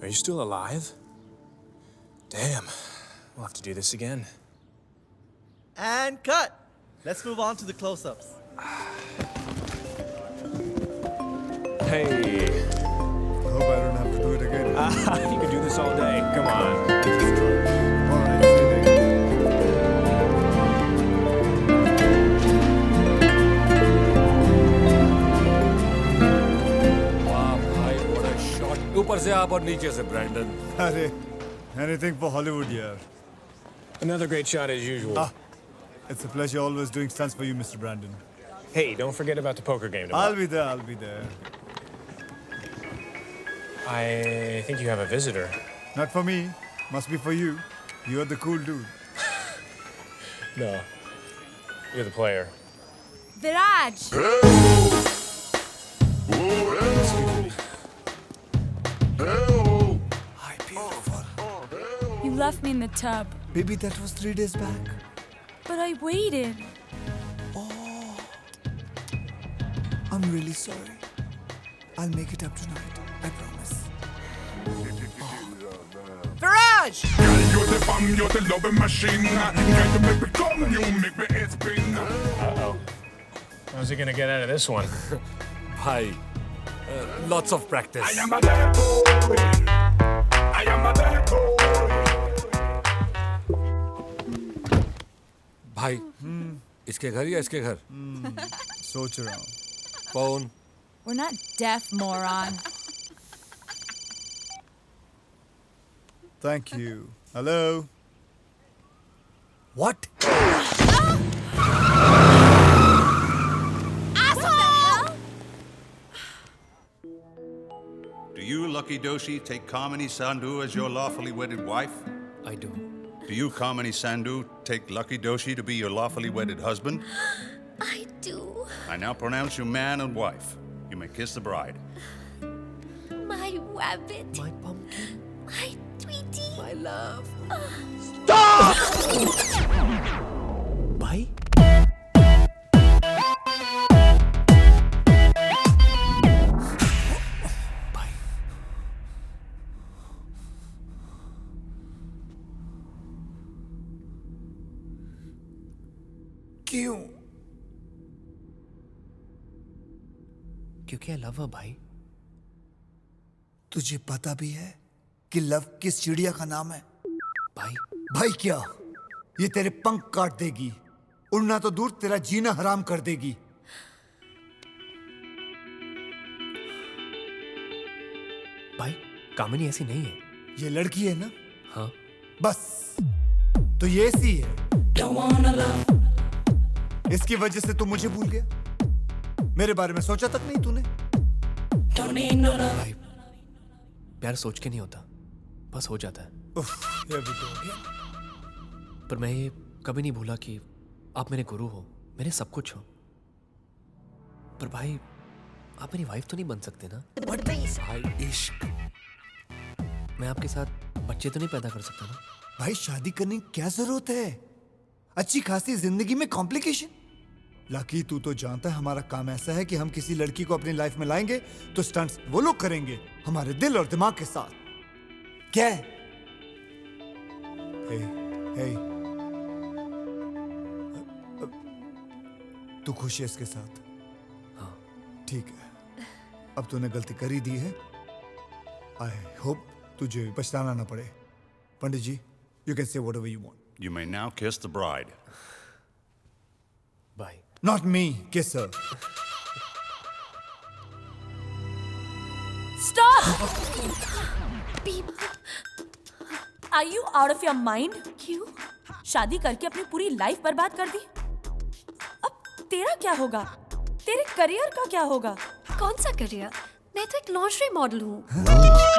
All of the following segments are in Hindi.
Are you still alive? Damn. We'll have to do this again. And cut! Let's move on to the close-ups. Hey. I hope I don't have to do it again. You can do this all day. Come on. All right, see वाह भाई, what a shot. ऊपर से आप और नीचे से ब्रैंडन. अरे, anything for Hollywood, यार. Another great shot as usual. It's a pleasure always doing stunts for you, Mr. Brandon. Hey, don't forget about the poker game tomorrow. I'll be there. I think you have a visitor. Not for me. Must be for you. You're the cool dude. No. You're the player. Viraj! Hi, beautiful. You left me in the tub, Baby, that was 3 days back. but I waited. I'm really sorry. I'll make it up tonight. I promise. Viraj! You're the bomb, you're the loving machine. Got to make me come, you make me head spin. Uh-oh. How's he gonna get out of this one? भाई, lots of practice. I am a bad boy. I am a bad boy. भाई, इसके घर या इसके घर? सोच रहा हूँ. कौन? We're not deaf, moron. Thank you. Hello. What? Asshole! Do you, Lucky Doshi, take Kamini Sandhu as your lawfully wedded wife? I do. Do you, Kamini Sandhu, take Lucky Doshi to be your lawfully wedded husband? I do. I now pronounce you man and wife. You may kiss the bride. My rabbit. My pumpkin. My sweetie. My love. भाई? भाई. क्यों? क्योंकि I love her, भाई. तुझे पता भी है कि लव किस चिड़िया का नाम है? भाई. भाई क्या? ये तेरे पंख काट देगी. उड़ना तो दूर, तेरा जीना हराम कर देगी. भाई, कामिनी ऐसी नहीं है. ये लड़की है ना? हाँ. बस. तो ये ऐसी है. इसकी वजह से तू मुझे भूल गया. मेरे बारे में सोचा तक नहीं तूने. भाई, प्यार सोच के नहीं होता, बस हो जाता है. उफ, ये भी तो हो गया. पर मैं ये कभी नहीं भूला कि आप मेरे गुरु हो, मेरे सब कुछ हो. पर भाई, आप मेरी वाइफ तो नहीं बन सकते ना? भाई, इश्क. मैं आपके साथ बच्चे तो नहीं पैदा कर सकता ना? भाई, शादी करने की क्या जरूरत है? अच्छी खासी जिंदगी में कॉम्प्लिकेशन. लाकी, तू तो जानता है हमारा काम ऐसा है कि हम किसी लड़की को अपनी लाइफ में लाएंगे तो स्टंट्स वो लोग करेंगे हमारे दिल और दिमाग के साथ. क्या है? हे, तू खुश है इसके साथ? हाँ. ठीक है. अब तूने गलती कर ही दी है. आई होप तुझे पछताना ना पड़े. पंडित जी, you can say whatever you want. You may now kiss the bride. भाई. Not me, kiss her. Stop! Beep. Are you out of your mind? क्यों? शादी करके अपनी पूरी लाइफ बर्बाद कर दी. अब तेरा क्या होगा? तेरे करियर का क्या होगा? कौन सा करियर? मैं तो एक लॉन्ड्री मॉडल हूँ.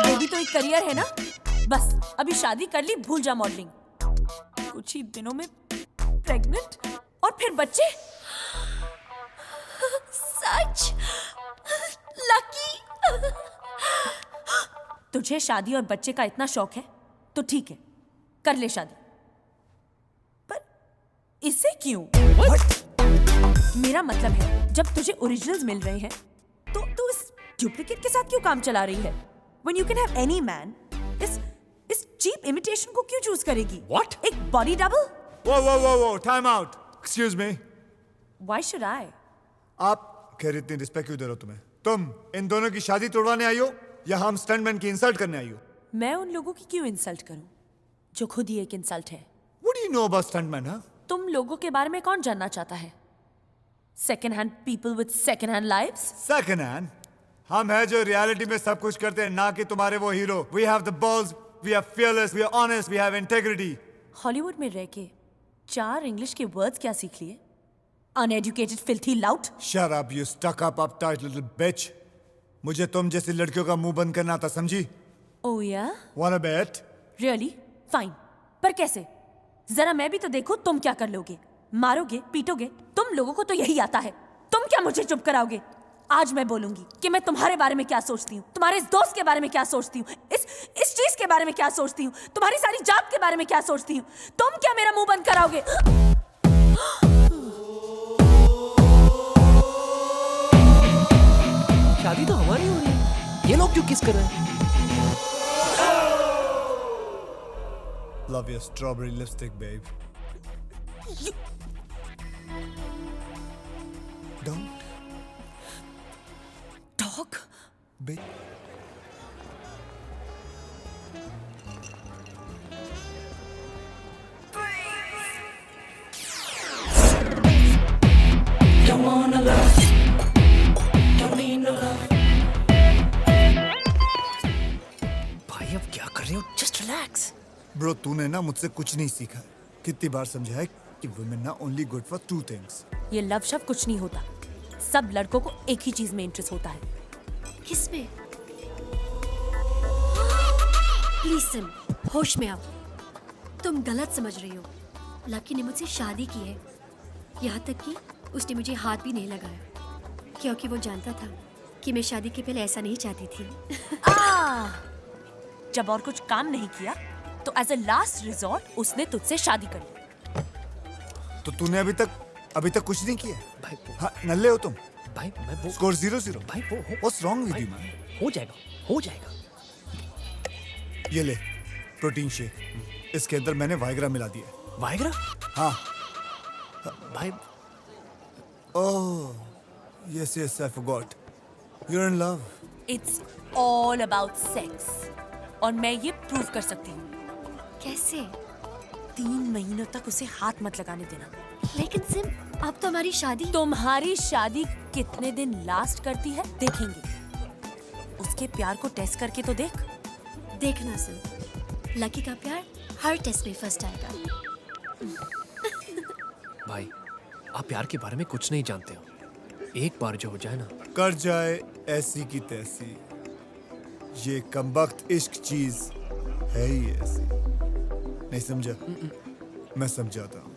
ये भी तो एक करियर है ना? बस अभी शादी कर ली, भूल जा मॉडलिंग. कुछ ही दिनों में प्रेग्नेंट और फिर बच्चे. सच? लकी? तुझे शादी और बच्चे का इतना शौक है तो ठीक है, कर ले शादी. पर इससे क्यों? मेरा मतलब है, जब तुझे ओरिजिनल्स मिल रहे हैं तो तू इस डुप्लीकेट के साथ क्यों काम चला रही है? When you can have any man cheap imitation को क्यों चूज करेगी? What? एक बॉडी डबल? वो time out, excuse me. Why should I? आप खैर इतनी रिस्पेक्ट क्यों दे रहे हो तुम्हें? तुम इन दोनों की शादी तोड़वाने आई हो या हम स्टंटमैन की इंसल्ट करने आई हो? मैं उन लोगों की क्यों इंसल्ट करूं जो खुद ही एक इंसल्ट है? What do you know about stuntman, huh? तुम लोगों के बारे में कौन जानना चाहता है? Second hand people with second hand lives? Second hand, हम हैं जो रियलिटी में सब कुछ करते हैं, ना कि तुम्हारे वो hero. We have the balls, we are fearless, we are honest, we have integrity. Hollywood में रह के 4 इंग्लिश के वर्ड्स क्या सीख लिए? Uneducated filthy lout. Shut up, you stuck up uptight little bitch. मुझे तुम जैसी लड़कियों का मुंह बंद करना आता, समझी? ओह या? Wanna bet? रियली? फाइन, पर कैसे? जरा मैं भी तो देखूं तुम क्या कर लोगे। मारोगे, पीटोगे? तुम लोगों को तो यही आता है। तुम क्या मुझे चुप कराओगे? आज मैं बोलूंगी कि मैं तुम्हारे बारे में क्या सोचती हूँ, तुम्हारे इस दोस्त के बारे में क्या सोचती हूँ, इस चीज के बारे में क्या सोचती हूँ, तुम्हारी सारी जात के बारे में क्या सोचती हूँ। तुम क्या मेरा मुंह बंद कराओगे? शादी तो हमारी हो रही है, ये लोग क्यों किस कर रहे हैं? Love your strawberry lipstick, babe. Don't, Dog? babe. भाई अब क्या कर रहे हो? Just relax. Bro, तूने ना मुझसे कुछ नहीं सीखा। कितनी बार समझाया कि women ना only good for 2 things. ये लव शव कुछ नहीं होता। सब लड़कों को एक ही चीज में इंटरेस्ट होता है। किसमें? प्लीज सिम, होश में आओ। तुम गलत समझ रही हो। लकी ने मुझसे शादी की है, यहाँ तक कि उसने मुझे हाथ भी नहीं लगाया, क्योंकि वो जानता था कि मैं शादी के पहले ऐसा नहीं चाहती थी। जब और कुछ काम नहीं किया तो एज अ लास्ट रिजॉर्ट उसने तुझसे शादी कर ली। तो तूने अभी तक कुछ नहीं किया? भाई हाँ, नल्ले हो तुम। भाई मैं वो Score 0-0. भाई वो What's wrong with भाई, you, man? हो जाएगा, हो जाएगा। ये ले, प्रोटीन शेक। इसके अंदर मैंने वाइग्रा मिला दिया है। वाइग्रा? हाँ। भाई Oh, yes, I forgot. You're in love. It's all about sex और मैं ये प्रूव कर सकती हूँ। कैसे? 3 महीनों तक उसे हाथ मत लगाने देना। लेकिन सिम, अब तो हमारी शादी। तुम्हारी शादी कितने दिन लास्ट करती है देखेंगे। उसके प्यार को टेस्ट करके तो देख। देखना सिम, लकी का प्यार हर टेस्ट में फर्स्ट आएगा। भाई आप प्यार के बारे में कुछ नहीं जानते हो। एक बार जो हो जाए ना। कर जाए ऐसी की तैसी, ये कमबख्त इश्क चीज है ही ऐसी। नहीं समझा? मैं समझाता हूँ।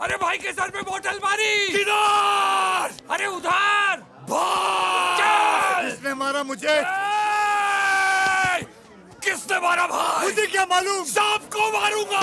अरे भाई के सर पे बोतल मारी। किधर? अरे उधर। चल। किसने मारा मुझे? किसने मारा भाई? मुझे क्या मालूम? सबको मारूंगा।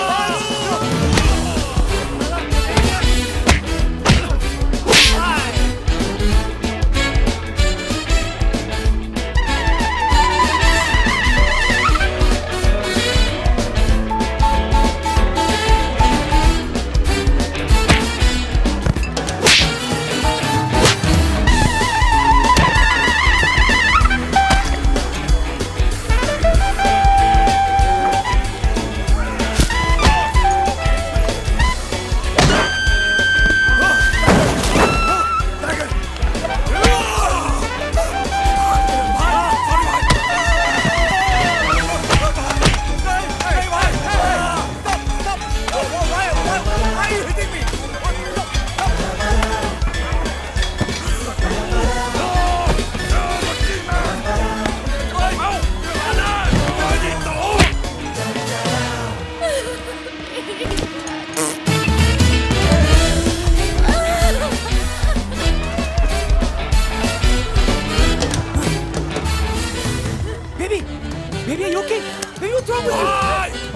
Baby you okay? Baby what's wrong with you?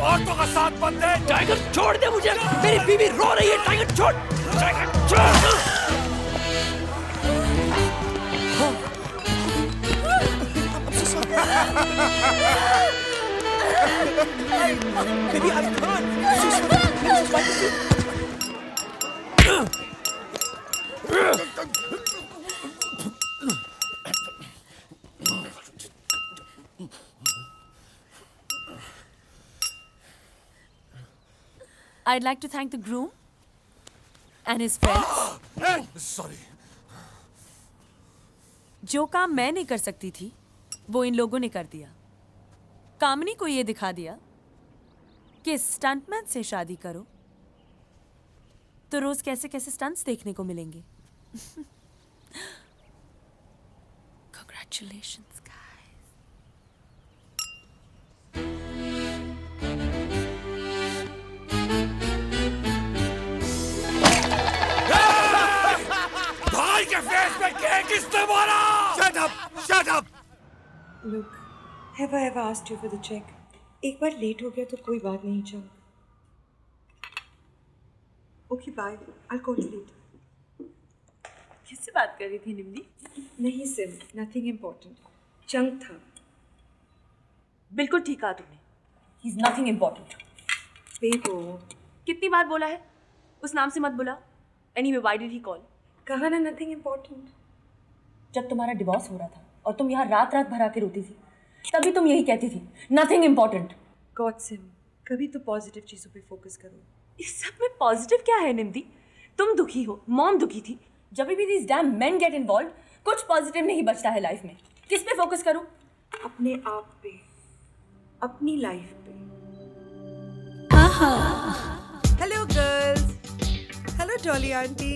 औरतों का साथ बंद है। टाइगर छोड़ दे मुझे, मेरी बीवी रो रही है। टाइगर छोड़, टाइगर छोड़। Baby, I can't. I'd like to thank the groom and his friends. Sorry. जो काम मैं नहीं कर सकती थी वो इन लोगों ने कर दिया। कामनी को ये दिखा दिया कि स्टंटमैन से शादी करो तो रोज कैसे कैसे स्टंट्स देखने को मिलेंगे। Congratulations, guys. भाई के फेस पे केक किसने मारा? Shut up! Shut up! Look, have I ever asked you for the check? एक बार लेट हो गया तो कोई बात नहीं चल। Okay, bye. I'll call you later. किससे बात कर रही थी निम्नी? नहीं सिम, nothing important. चंक था। बिल्कुल ठीक कहा तुमने। He's nothing important. बेबो, कितनी बार बोला है उस नाम से मत बुला। Anyway, why did he call? कहा ना nothing important. जब तुम्हारा डिवोर्स हो रहा था और तुम यहाँ रात रात भर आके रोती थी तभी तुम यही कहती थी नथिंग इम्पोर्टेंट। गॉड सिम, कभी तो पॉजिटिव चीज़ों पे फोकस करो। इस सब में पॉजिटिव क्या है निम्दी? तुम दुखी हो, मॉम दुखी थी। जब भी these damn men get involved, कुछ पॉजिटिव नहीं बचता है लाइफ में। किस पे फोकस करूं? अपने आप पे, अपनी लाइफ पे। Hello girls. Hello Dolly aunty.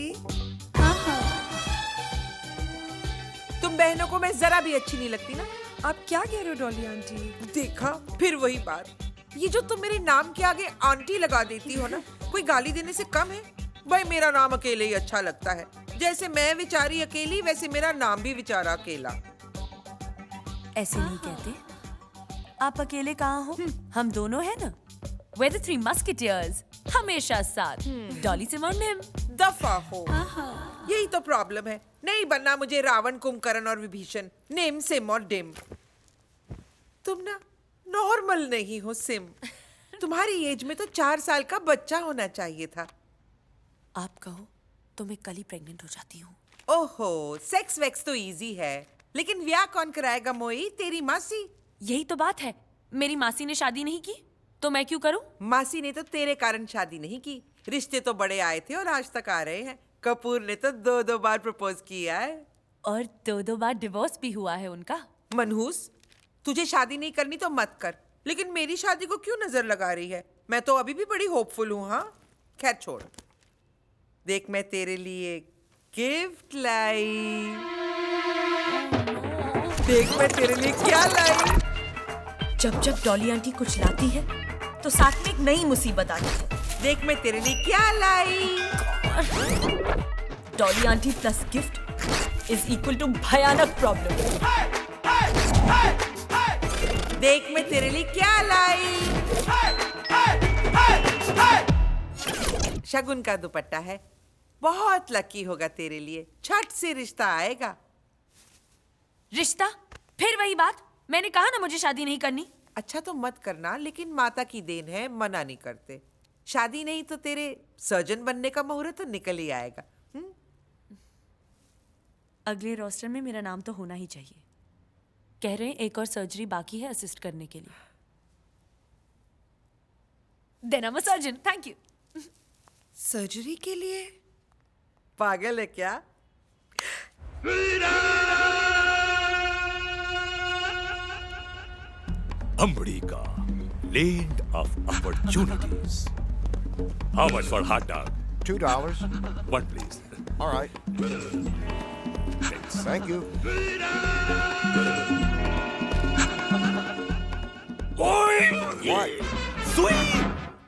तुम बहनों को मैं जरा भी अच्छी नहीं लगती ना? आप क्या कह रहे हो डॉली आंटी? देखा, फिर वही बात। ये जो तुम मेरे नाम के आगे आंटी लगा देती हो ना, कोई गाली देने से कम है? भाई मेरा नाम अकेले ही अच्छा लगता है। जैसे मैं विचारी अकेली, वैसे मेरा नाम भी विचारा अकेला। ऐसे नहीं कहते। आप अकेले कहाँ हो? हम दोनों हैं ना। We're the three musketeers, हमेशा साथ। डॉली सिम और निम। दफा हो। यही तो प्रॉब्लम है। नहीं बनना मुझे रावण, कुंभकर्ण और विभीषण। नेम सिम और डिम। तुम ना नॉर्मल नहीं हो सिम। तुम्हारी एज में तो 4 साल का बच्चा होना चाहिए था। आप कहो तो मैं कल ही प्रेग्नेंट हो जाती हूँ। ओहो, सेक्स वेक्स तो इजी है, लेकिन ब्याह कौन कराएगा मोई? तेरी मासी। यही तो बात है, मेरी मासी ने शादी नहीं की तो मैं क्यों करूं? मासी ने तो तेरे कारण शादी नहीं की। रिश्ते तो बड़े आए थे और आज तक आ रहे हैं। कपूर ने तो 2-2 बार प्रपोज किया है और 2-2 बार डिवोर्स भी हुआ है उनका। मनहूस, तुझे शादी नहीं करनी तो मत कर, लेकिन मेरी शादी को क्यों नजर लगा रही है? मैं तो अभी भी बड़ी होपफुल हूँ। हाँ, खैर छोड़। देख, मैं तेरे लिए गिफ्ट लाई। देख मैं तेरे लिए क्या लाई। जब जब डॉली आंटी कुछ लाती है तो साथ में एक नई मुसीबत आती है। देख मैं तेरे लिए क्या लाई। Dolly aunty plus gift is equal to भयानक प्रॉब्लम। देख मैं तेरे लिए क्या लाई। शगुन का दुपट्टा है, बहुत लकी होगा तेरे लिए। छठ से रिश्ता आएगा। रिश्ता? फिर वही बात। मैंने कहा ना मुझे शादी नहीं करनी। अच्छा तो मत करना, लेकिन माता की देन है, मना नहीं करते। शादी नहीं तो तेरे सर्जन बनने का मुहूर्त तो निकल ही आएगा। अगले रोस्टर में मेरा नाम तो होना ही चाहिए। कह रहे हैं एक और सर्जरी बाकी है असिस्ट करने के लिए। Then I am a surgeon. Thank you. Surgery के लिए? पागल है क्या? America, land of opportunities. How much for hot dog? $2. One, please. All right. Thank you. Oi! What? Sweet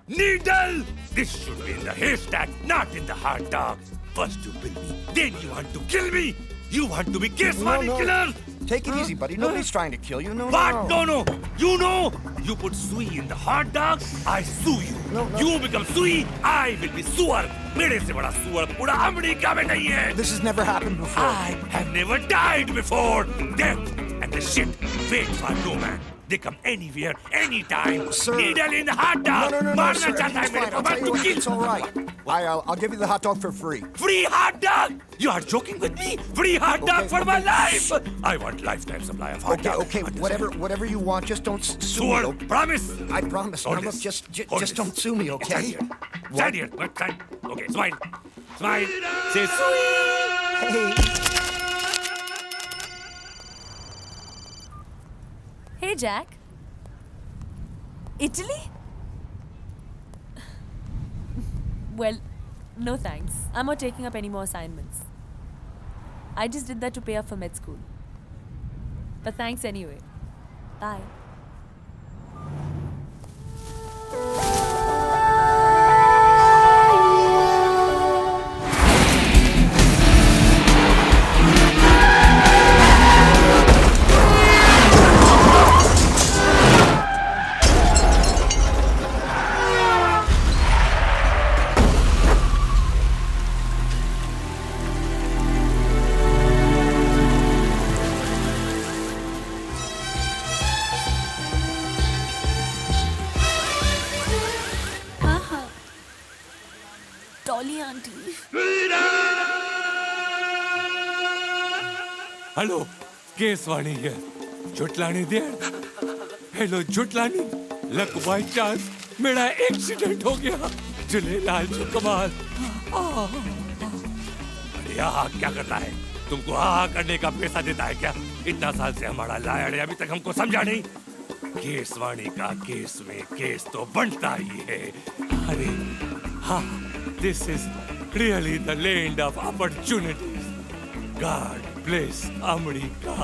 needle! This should be in the haystack, not in the hot dog. First you bill me, then you want to kill me. You want to be case money killer. Take it easy, buddy. Nobody's trying to kill you. No, What? no. No, no. You know, you put sui in the hot dog, I sue you. No, no. You become sui, I will be suar. मेरे से बड़ा सुअर पूरा अमेरिका में नहीं है. This has never happened before. I have never died before. Death and the shit waits for no man. They come anywhere, anytime. Sir. Needle in the hot dog. No, मारना sir. चाहता है It's मेरे fine. को. I'll tell you तू what, kill. it's all right. I'll give you the hot dog for free. Free hot dog? You are joking with me? Free hot dog Okay, for my okay. life? I want lifetime supply of hot Okay, dog. okay. Whatever you want. Just don't sue me. Suar, Okay? promise. I promise. Hold No, look, this. just Hold just this. don't sue me, okay? Stand here. Stand here. Stand. Okay, smile. Smile. Say sweet. Hey. Hey, Jack. Italy? Well, no thanks. I'm not taking up any more assignments. I just did that to pay up for med school. But thanks anyway. Bye. Dolly auntie. Hello Keswani है जुटलानी देर हेलो जुटलानी लक बाई चांस मेरा एक्सीडेंट हो गया झूलेलाल जो कमाल अरे यहाँ क्या करता है तुमको हाँ करने का पैसा देता है क्या इतना साल से हमारा लायड़ अभी तक हमको समझा नहीं केसवाणी का केस में केस तो बनता ही है अरे हाँ this is really the land of opportunities God bless America.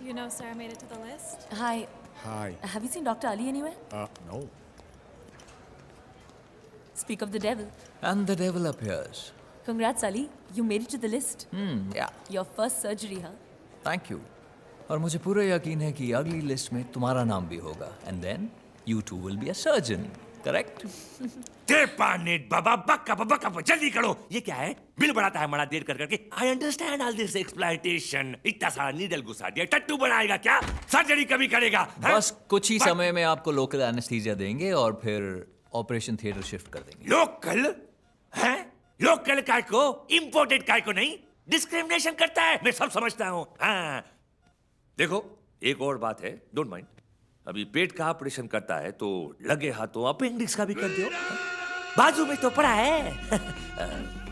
You know Sarah made it to the list? Hi. Hi. Have you seen Dr. Ali anywhere? No. Speak of the devil. And the devil appears. Congrats, Ali. You made it to the list. Yeah. Your first surgery, huh? Thank you. और मुझे पूरा यकीन है कि अगली लिस्ट में तुम्हारा नाम भी होगा. And then you too will be a surgeon. Correct? बाबा बक्का जल्दी करो ये क्या है बिल बढ़ाता है हमारा देर कर करके I understand all this exploitation इतना सारा नीडल घुसा दिया टट्टू बनाएगा क्या सर्जरी कभी करेगा बस कुछ ही समय में आपको लोकल एनेस्थीसिया देंगे और फिर ऑपरेशन थिएटर शिफ्ट कर देंगे. लोकल है लोकल काय को इंपोर्टेड काय को नहीं डिस्क्रिमिनेशन करता है मैं सब समझता हूँ हाँ देखो एक और बात है डोंट माइंड अभी पेट का ऑपरेशन करता है तो लगे हाथों अपेंडिक्स का भी कर दो बाजू में तो पड़ा है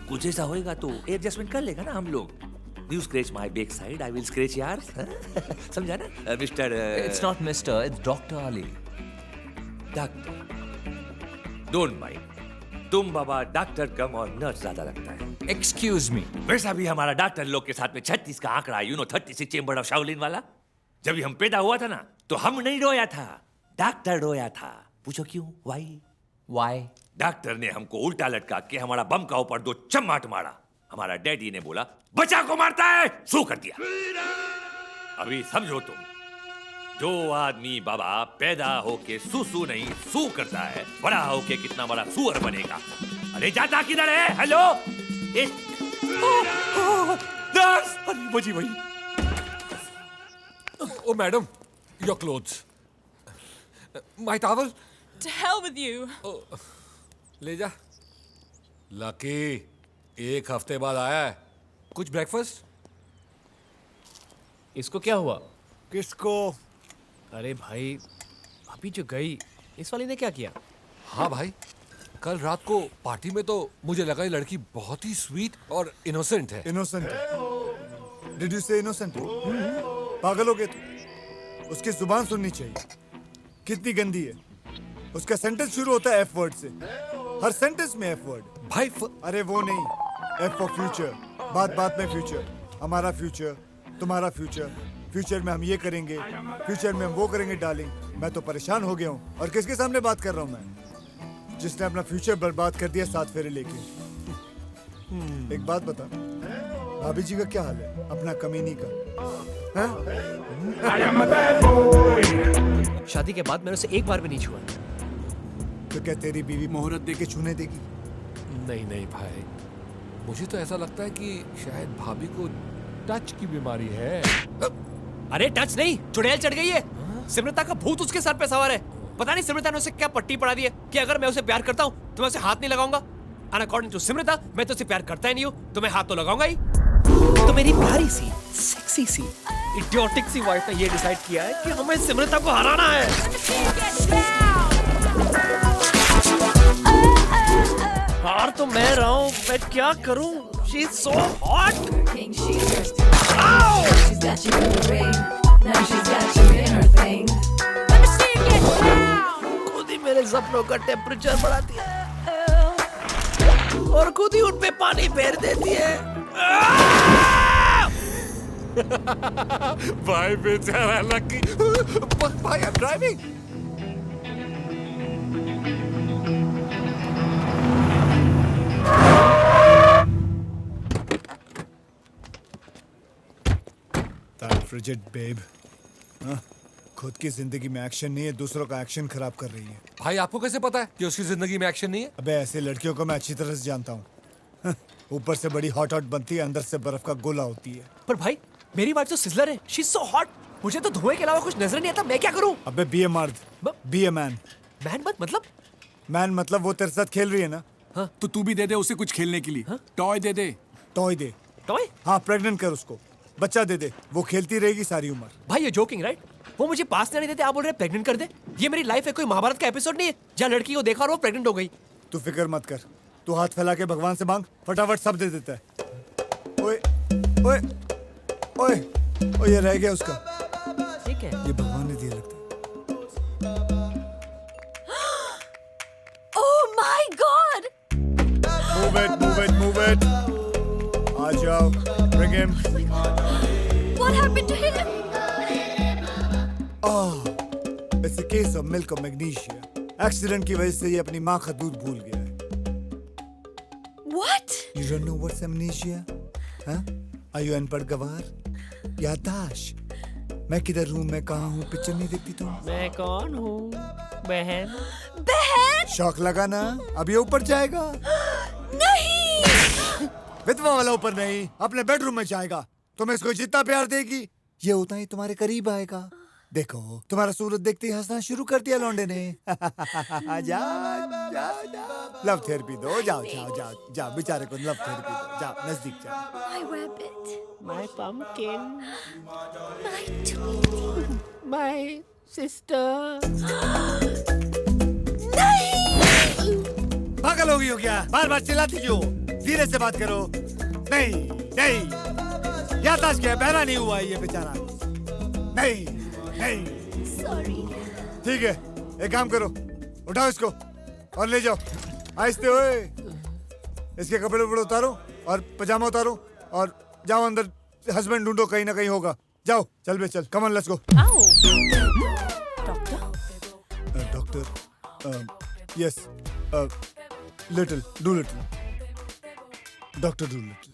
कुछ ऐसा होएगा तो एडजस्टमेंट कर लेगा ना हम लोग you scratch my back side I will scratch yours समझा ना mister it's not mister it's doctor Ali doctor don't mind तुम बाबा डॉक्टर कम और नर्स ज्यादा लगता है एक्सक्यूज मी वैसा भी हमारा डॉक्टर लोग के साथ में 36 का आंकड़ा you know 36 chamber of Shaolin वाला जब हम पैदा हुआ था ना तो हम नहीं रोया था डॉक्टर रोया था पूछो क्यों वाई डॉक्टर ने हमको उल्टा लटका के हमारा बम का ऊपर 2 चम्माट मारा हमारा डैडी ने बोला बच्चा को मारता है सू कर दिया अभी समझो तुम जो आदमी बाबा पैदा होके सू नहीं सू करता है बड़ा होके कितना बड़ा सुअर बनेगा अरे जाता किधर है हेलो नर्स अरे बजी भाई Oh, madam, your clothes. My towel? To hell with you. Oh, ले जा. लकी, एक हफ्ते बाद आया है. कुछ ब्रेकफास्ट? इसको क्या हुआ? किसको? अरे भाई, अभी जो गई, इस वाली ने क्या किया? हाँ भाई, कल रात को पार्टी में तो मुझे लगा ये लड़की बहुत ही स्वीट और इनोसेंट है. Innocent. Did you say innocent? पागल हो गए तुम. उसकी जुबान सुननी चाहिए. कितनी गंदी है. उसका सेंटेंस शुरू होता है एफ वर्ड से. हर सेंटेंस में एफ वर्ड. भाई अरे वो नहीं. F for future. बात में फ्यूचर. हमारा फ्यूचर, तुम्हारा फ्यूचर. फ्यूचर में हम ये करेंगे, फ्यूचर में हम वो करेंगे डार्लिंग. मैं तो परेशान हो गया हूँ. और किसके सामने बात कर रहा हूँ मैं? जिसने अपना फ्यूचर बर्बाद कर दिया 7 फेरे लेके. एक बात बता, भाभी जी का क्या हाल है? अपना कमीनी का हैं? शादी के बाद मैंने उसे एक बार भी नहीं छुआ। तो क्या तेरी बीवी मोहरत दे के छूने देगी? नहीं नहीं भाई, मुझे तो ऐसा लगता है कि शायद भाभी को टच की बीमारी है। अरे टच नहीं, चुड़ैल चढ़ गई है। सिमरता का भूत उसके सर पे सवार है। पता नहीं सिमरता ने उसे क्या पट्टी पड़ा दी है कि अगर मैं उसे प्यार करता हूँ तो मैं उसे हाथ नहीं लगाऊंगा। And according to सिमरता, मैं तो उसे प्यार करता ही नहीं हूँ, तो मैं हाथ तो लगाऊंगा ही। तो मेरी प्यारी सी, सेक्सी सी, इडियोटिक सी वाइफ ने ये डिसाइड किया है कि हमें सिमरता को हराना है। हार तो मैं रहा हूँ, मैं क्या करूँ? She is so hot. खुद ही मेरे सपनों का टेम्परेचर बढ़ाती है और खुद ही उन पे पानी फेर देती है। भाई बेचारा लकी। भाई I'm driving. That frigid babe. हाँ? खुद की जिंदगी में एक्शन नहीं है, दूसरों का एक्शन खराब कर रही है। भाई आपको कैसे पता है कि उसकी जिंदगी में एक्शन नहीं है? अबे ऐसे लड़कियों को मैं अच्छी तरह से जानता हूँ। ऊपर से बड़ी हॉट बनती है, अंदर से बर्फ का गोला होती है। पर भाई मेरी वाइफ तो सिजलर है। She's so hot. मुझे तो धुएं के अलावा कुछ नजर नहीं आता, मैं क्या करूँ? अबे बी ए मर्द, बी ए मैन। मैन मतलब? मैन मतलब वो तेरे साथ खेल रही है ना? हाँ? तो तू भी दे दे उसे कुछ खेलने के लिए। हाँ? टॉय दे दे। टॉय दे। टॉय? हाँ, प्रेग्नेंट कर उसको, बच्चा दे दे, वो खेलती रहेगी सारी उम्र। भाई ये जोकिंग राइट? वो मुझे पास नहीं देते, आप बोल रहे हैं प्रेग्नेंट कर दे? ये मेरी लाइफ है, कोई महाभारत का एपिसोड नहीं है जहाँ लड़की को देखा और वो प्रेग्नेंट हो गई। तू फिक्र मत कर, तू हाथ फैला के भगवान से मांग, फटाफट सब दे देता है। ओए ओए ओए ओए, ये रह गया उसका। ठीक है, ये भगवान ने दिया लगता है। Oh my God! Move it, move it, move it. आ जाओ, bring him. What happened to him? It's a case of milk of magnesia. Accident की वजह से ये अपनी माँ का दूध भूल गया है। What? You don't know what's amnesia? हाँ? Are you अनपढ़ गवार? याददाश्त। मैं किधर हूँ, मैं कहाँ हूँ, पिक्चर नहीं देखती तुम? मैं कौन हूँ? बहन। बहन? शौक लगा ना? अब ये ऊपर जाएगा? नहीं। विधवा वाला ऊपर नहीं, अपने बेडरूम में जाएगा। तुम्हें इसको जितना प्यार देगी, ये उतना ही तुम्हारे करीब आएगा। देखो, तुम्हारा सूरत देखते ही हंसना शुरू कर दिया लौंडे ने। जा जा जा, लव थेरेपी दो, जाओ जाओ जाओ जाओ, बेचारे को लव थेरेपी दो, जाओ नजदीक जाओ। My rabbit. My pumpkin. My tweety. My sister. नहीं। पागल हो गई हो क्या? बार बार चिल्लाती क्यों? धीरे से बात करो। नहीं नहीं, याददाश्त क्या है, बहरा नहीं हुआ ये बेचारा। नहीं नहीं। Sorry. ठीक है, एक काम करो, उठाओ इसको और ले जाओ आहिस्ते हुए। इसके कपड़े वपड़े उतारो और पजामा उतारो और जाओ अंदर, हस्बैंड ढूंढो, कहीं ना कहीं होगा। जाओ, चल बे चल, come on let's go. Doctor, yes, little, do little, doctor do little.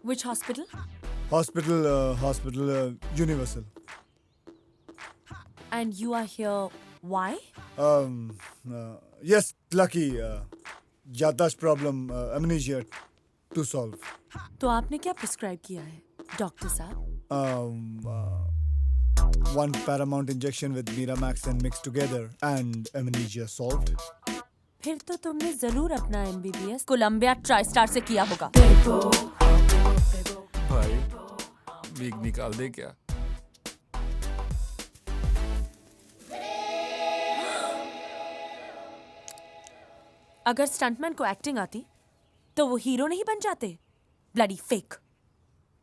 Which hospital? Hospital, Universal. And you are here, why? Yes, lucky. याददाश्त प्रॉब्लम, amnesia to solve. तो आपने क्या प्रिस्क्राइब किया है, डॉक्टर साहब? One Paramount injection with Miramax and mixed together and amnesia solved. फिर तो तुमने जरूर अपना MBBS कोलंबिया ट्राइस्टार से किया होगा। भाई वीक निकाल दे क्या? अगर स्टंटमैन को एक्टिंग आती तो वो हीरो नहीं बन जाते। Bloody fake.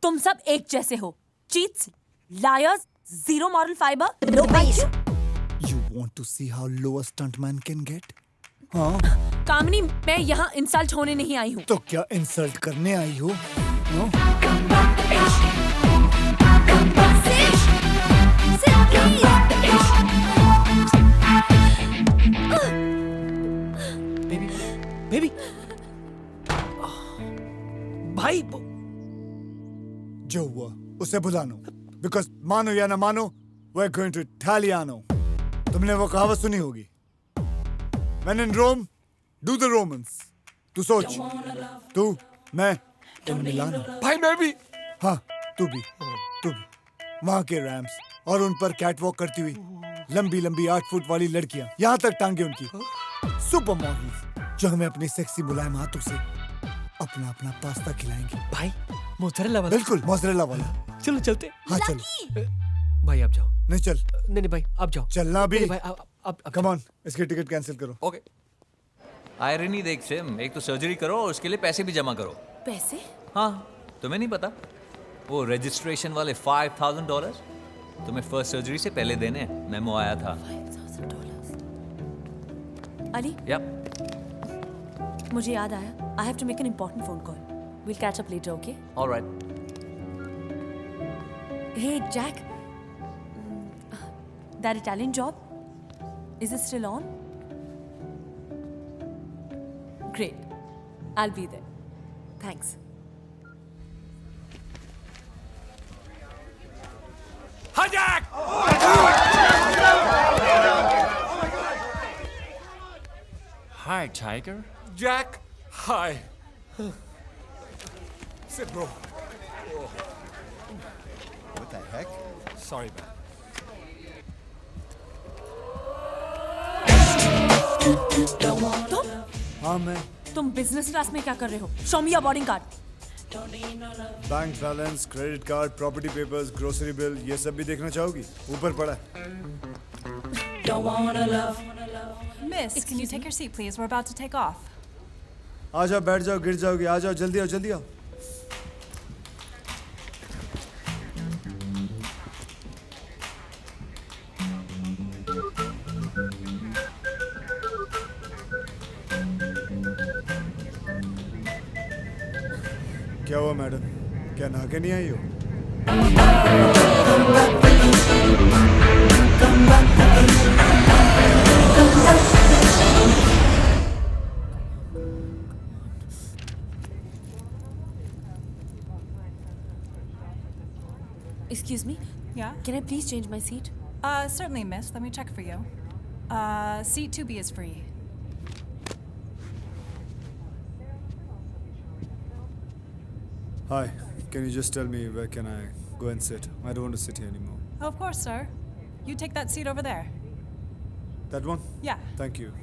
तुम सब एक जैसे हो, cheats, lawyers, zero moral fibre, low IQ। You want to see how low a stuntman can get? हाँ? कामनी, मैं यहाँ इंसल्ट होने नहीं आई हूँ। तो क्या इंसल्ट करने आई हो? हाँ? बेबी, भाई उसे बुलानो बिकॉज मानो या ना मानो we're going to Italiano. तुमने वो कहावत सुनी होगी When in Rome, do the Romans. तू सोच तू मैं इन मिलानो भाई मैं भी हाँ तू भी वहाँ के रैम्स और उन पर कैटवॉक करती हुई लंबी लंबी 8 फुट वाली लड़कियां यहाँ तक टांगे उनकी सुपर मॉडल्स जो हमें अपनी सेक्सी मुलायम हाथों से अपना अपना पास्ता खिलाएंगे भाई मोज़रेला वाला बिल्कुल मोज़रेला वाला चलो चलते हाँ चलो भाई आप जाओ नहीं चल नहीं भाई आप जाओ चलना भी भाई आप कम ऑन इसकी टिकट कैंसिल करो ओके आयरनी देख सिम एक तो सर्जरी करो और उसके लिए पैसे भी जमा करो पैसे? हाँ तुम्हें नहीं पता वो रजिस्ट्रेशन वाले $5,000 तुम्हें फर्स्ट सर्जरी से पहले देने मेमो आया था अली यप मुझे याद आया I have to make an important phone call will catch up later okay alright hey Jack that Italian job is it still on Great. I'll be there. Thanks. Hi, Jack! Hi, Tiger. Jack, hi. Sit, bro. What the heck? Sorry, man. हाँ मैं तुम बिजनेस क्लास में क्या कर रहे हो? Show me your boarding card. Bank balance credit card property papers grocery bill ये सब भी देखना चाहोगी ऊपर पड़ा है Miss, can you take your seat, please? We're about to take off. आ जाओ बैठ जाओ गिर जाओगी आ जाओ जल्दी आओ जल्दी आओ क्या हुआ मैडम क्या नहा के नहीं आई हो Excuse me? Yeah? Can I please change my seat? Certainly, miss. Let me check for you. Seat 2B is free. Hi, can you just tell me where can I go and sit? I don't want to sit here anymore. Of course, sir. You take that seat over there. That one? Yeah. Thank you.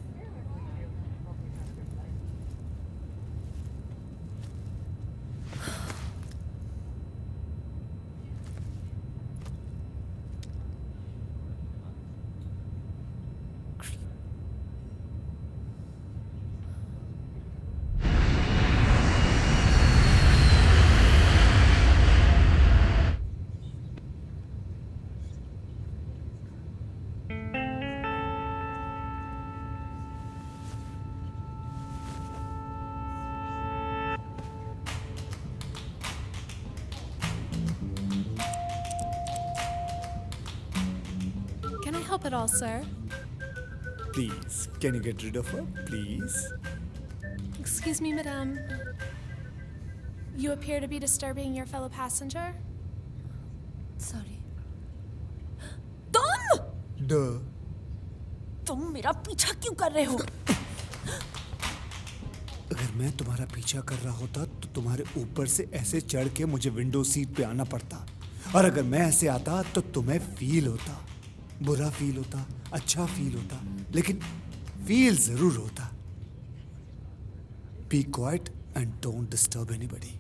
Can I help at all, sir? Please, can you get rid of her? Please? Excuse me, madame. You appear to be disturbing your fellow passenger. Sorry. तुम Duh. तुम मेरा पीछा क्यों कर रहे हो? अगर मैं तुम्हारा पीछा कर रहा होता तो तुम्हारे ऊपर से ऐसे चढ़ के मुझे विंडो सीट पे आना पड़ता और अगर मैं ऐसे आता तो तुम्हें फील होता बुरा फील होता अच्छा फील होता लेकिन फील जरूर होता Be quiet and don't disturb anybody.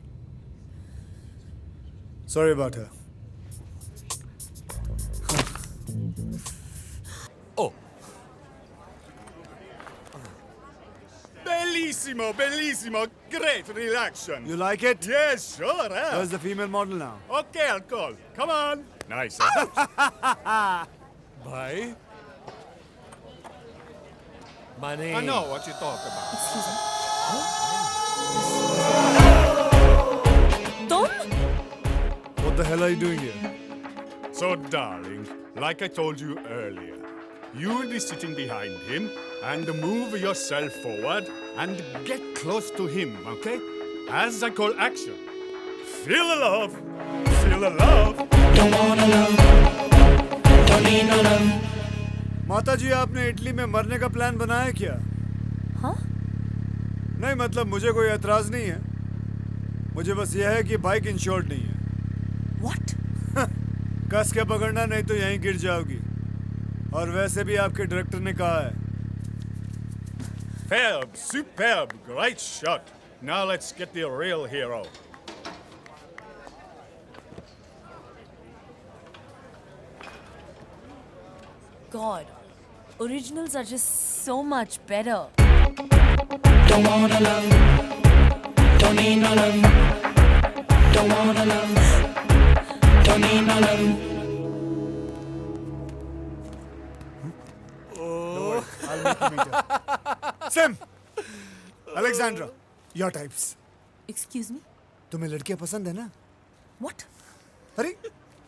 Sorry about her. Oh. Bellissimo, bellissimo. Great relaxation. You like it? Yes, sure. Where's the female model now? Okay, I'll call. Come on. Nice. Huh? Bye. Money. I know what you talk about. Excuse me. Tom? What the hell are you doing here? So, darling, like I told you earlier, you will be sitting behind him and move yourself forward and get close to him, okay? As I call action. Feel the love. feel the love. Don't wanna love, don't need no love. माता जी, आपने इटली में मरने का प्लान बनाया क्या? हाँ? नहीं, मतलब मुझे कोई एतराज नहीं है, मुझे बस यह है कि बाइक इंश्योर्ड नहीं है। What? कस के पकड़ना, नहीं तो यहीं गिर जाओगी। और वैसे भी आपके डायरेक्टर ने कहा है। Superb, superb, great shot. Now let's get the real hero. God, originals are just so much better. Don't wanna love, don't need no love. Don't wanna love, don't need no love. Sim, Alexandra, your types. Excuse me? तुम्हें लड़कियां पसंद है ना? What? अरे,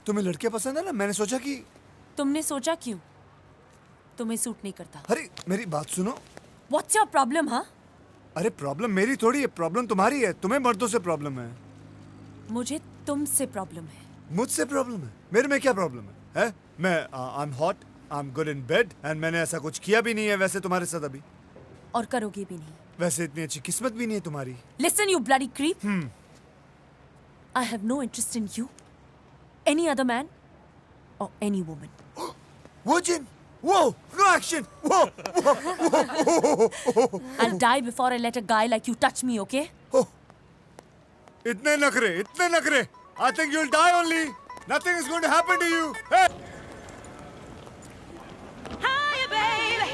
तुम्हें लड़कियां पसंद है ना? मैंने सोचा कि तुमने सोचा क्यों? तुम्हें सूट नहीं करता। अरे, मेरी बात सुनो। What's your problem, हाँ? अरे, प्रॉब्लम मेरी थोड़ी है, प्रॉब्लम तुम्हारी है। तुम्हें मर्दों से प्रॉब्लम है। मुझे तुमसे प्रॉब्लम है। मुझसे प्रॉब्लम है? मेरे में क्या प्रॉब्लम है? हैं? मैं I'm hot, I'm good in bed, and मैंने ऐसा कुछ किया भी नहीं है वैसे तुम्हारे साथ अभी। और करोगे भी नहीं। वैसे इतनी अच्छी किस्मत भी नहीं है तुम्हारी। Listen, you bloody creep. I have no interest in you, any other man, or any woman. Whoa, Jin! Whoa! No action! Whoa! Whoa! I'll die before I let a guy like you touch me, okay? इतने नखरे! I think you'll die only. Nothing is going to happen to you. Hey! Hiya, baby.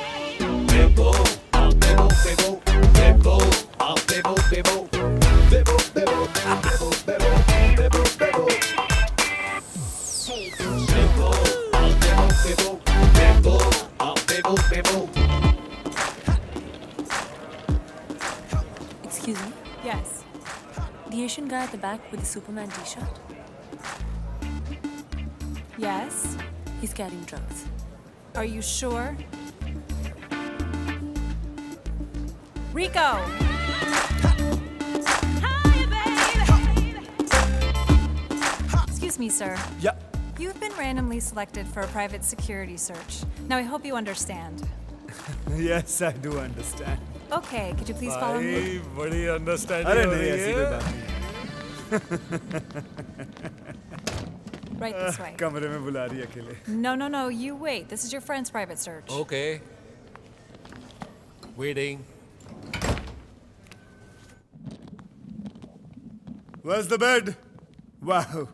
Bebo, bebo, bebo, bebo, bebo, bebo, bebo, bebo, bebo, bebo, bebo, bebo. Bebo, bebo, bebo, bebo, bebo. Excuse me? Yes. The Asian guy at the back with the Superman t-shirt? Yes. He's carrying drugs. Are you sure? Rico! Excuse me, sir. Yeah. You've been randomly selected for a private security search. Now, I hope you understand. Yes, I do understand. Okay, could you please follow me? भाई बड़ी अंडरस्टैंडिंग अरे हो नहीं, रही ऐसी कोई है बात नहीं। Right this way. कमरे में बुला रही है अकेले। No, no, no, you wait. This is your friend's private search. Okay. Waiting. Where's the bed? Wow.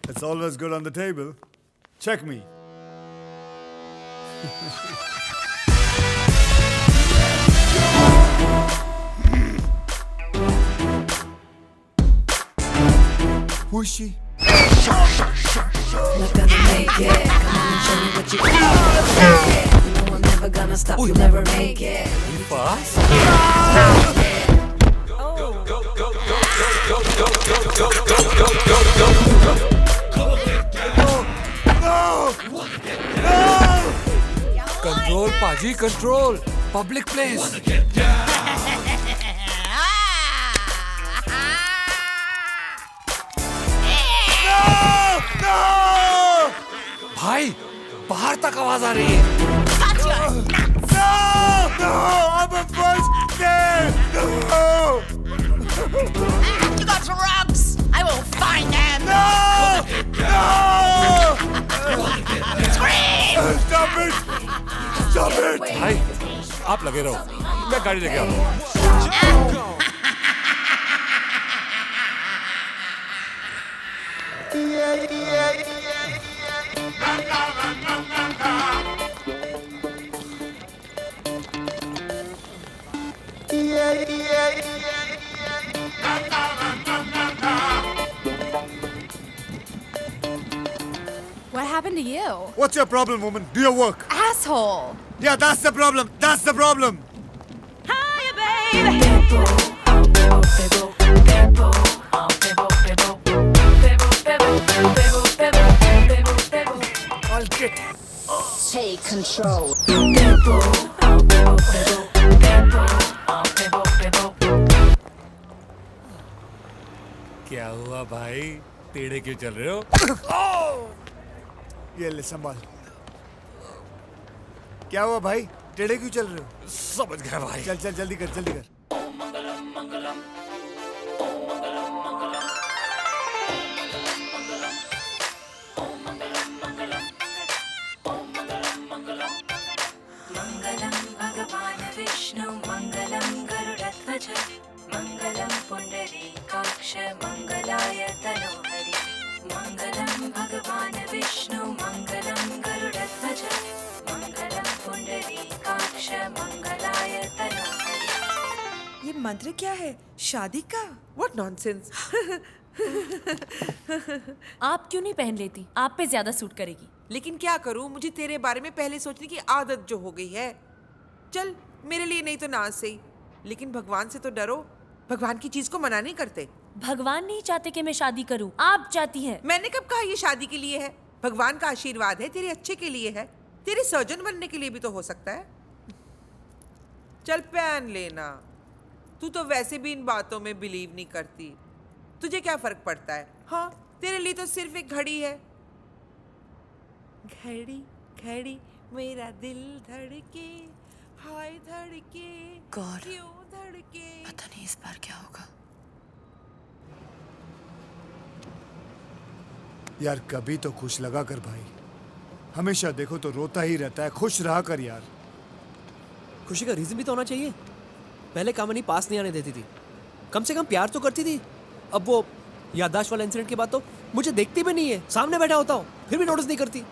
It's always good on the table. Check me. Who is she? Not gonna make it. Come on and show me what you got. You know I'm never gonna stop. You'll never make it. Control, Paji, control. Public place. भाई बाहर तक आवाज आ रही है। No, I'm a buzzkill. No. You got drugs. I will find them. No. Scream. Stop it. Stop it. भाई आप लगे रहो, मैं गाड़ी लेके आता हूँ। What happened to you? What's your problem, woman? Do your work. Asshole! Yeah, that's the problem. That's the problem. I'll get take control. क्या हुआ भाई? टेढ़े क्यों चल रहे हो? ये ले संभाल। क्या हुआ भाई, टेढ़े क्यों चल रहे हो? समझ गया भाई। चल चल जल्दी कर, जल्दी कर। मंगलम भगवान विष्णु मंगलम गरुड़ध्वज मंगलम पुंडरीकाक्ष मंगलाय तनोहरि मंगलम भगवान विष्णु मंगलम गरुड़ध्वज मंगलम पुंडरीकाक्ष मंगलाय तनोहरि। ये मंत्र क्या है? शादी का? What nonsense! आप क्यों नहीं पहन लेती? आप पे ज्यादा सूट करेगी। लेकिन क्या करूं, मुझे तेरे बारे में पहले सोचने की आदत जो हो गई है। चल मेरे लिए नहीं तो ना सही, लेकिन भगवान से तो डरो। भगवान की चीज को मना नहीं करते। भगवान नहीं चाहते कि मैं शादी करूं, आप चाहती हैं। मैंने कब कहा ये शादी के लिए है? भगवान का आशीर्वाद है, तेरे अच्छे के लिए है, तेरे सर्जन बनने के लिए भी तो हो सकता है। चल पहन लेना। तू तो वैसे भी इन बातों में बिलीव नहीं करती, तुझे क्या फर्क पड़ता है? हाँ, तेरे लिए तो सिर्फ एक घड़ी है। घड़ी घड़ी मेरा दिल धड़के, हाय धड़के, क्यों धड़के, पता नहीं इस बार क्या होगा। यार कभी तो खुश लगा कर भाई, हमेशा देखो तो रोता ही रहता है। खुश रहा कर यार। खुशी का रीजन भी तो होना चाहिए। पहले कामनी पास नहीं आने देती थी, कम से कम प्यार तो करती थी। अब वो याददाश्त वाला इंसिडेंट के बाद तो मुझे देखती भी नहीं है, सामने बैठा होता हूँ फिर भी नोटिस नहीं करती।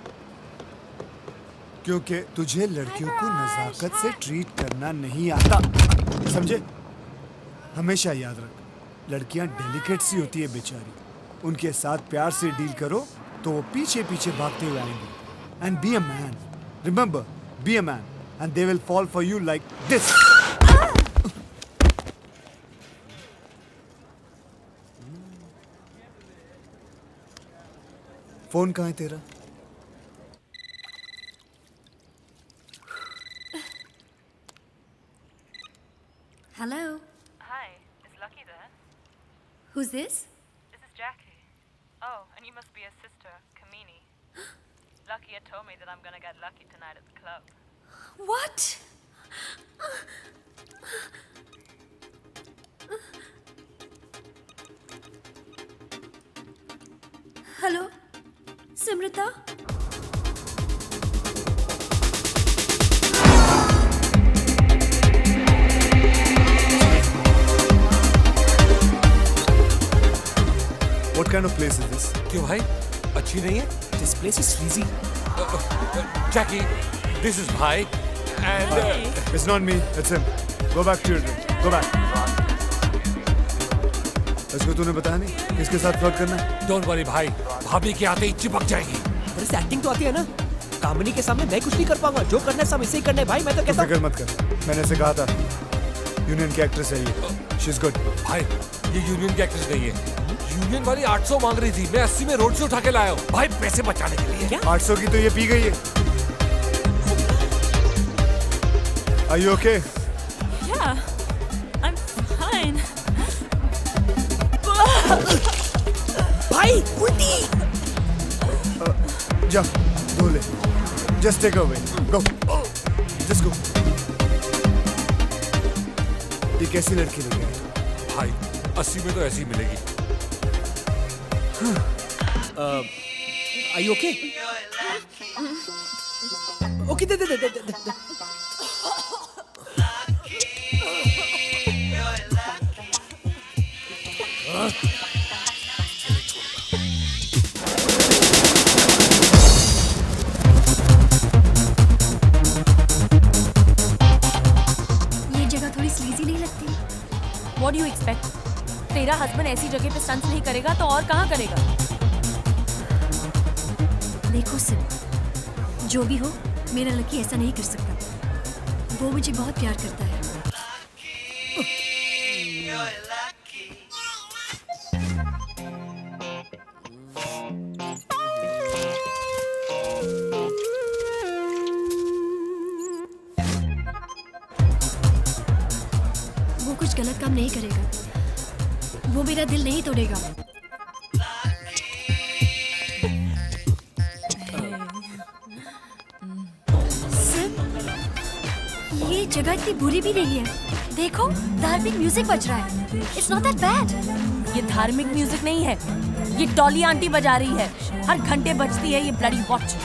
क्योंकि तुझे लड़कियों को नजाकत से ट्रीट करना नहीं आता, समझे? हमेशा याद रख, लड़कियां डेलिकेट सी होती है बेचारी, उनके साथ प्यार से डील करो तो वो पीछे पीछे भागते हुए आएंगे। And be a man, remember, be a man and they will fall for you like this. Phone कहाँ है तेरा? Hello. Hi, is Lucky there? Who's this? This is Jackie. Oh, and you must be his sister, Kamini. Lucky had told me that I'm gonna get lucky tonight at the club. What? Hello, Simrita? What kind of place is this? क्यों भाई, अच्छी नहीं है? This place is sleazy. Jackie, this is Bhai, and It's not me, it's him. Go back to your room. Go back. इसको तूने बताया नहीं किसके साथ फ्लर्ट करना है? Don't worry भाई, भाभी के आते ही चिपक जाएगी। पर इसे एक्टिंग तो आती है ना। कामनी के सामने मैं कुछ नहीं कर पाऊंगा, जो करना है सब इसे ही करना है भाई। मैं तो कहता हूँ फिक्र मत कर, मैंने इसे कहा था यूनियन की एक्ट्रेस है ये। She's good. भाई ये यूनियन की एक्ट्रेस नहीं है, यूनियन वाली 800 मांग रही थी, मैं 80 में रोड से उठा के लाया हूँ भाई, पैसे बचाने के लिए। 800 की तो ये पी गई है। Are you okay? Yeah, I'm fine. भाई उल्टी। जा धो ले। Just take her away. Go. Just go. ये कैसी लड़की लगी है? भाई 80 में तो ऐसी मिलेगी। Are you okay? Okay, दे। ये जगह थोड़ी स्लीजी नहीं लगती? What do you expect? तेरा हस्बैंड ऐसी जगह पे स्टंट्स नहीं करेगा तो और कहाँ करेगा? देखो सिम, जो भी हो, मेरा लकी ऐसा नहीं कर सकता। वो मुझे बहुत प्यार करता है। वो कुछ गलत काम नहीं करेगा, वो मेरा दिल नहीं तोड़ेगा। जगह इतनी बुरी भी नहीं है। देखो, धार्मिक म्यूजिक बज रहा है। It's not that bad. ये धार्मिक म्यूजिक नहीं है, ये डॉली आंटी बजा रही है। हर घंटे बजती है ये bloody watch.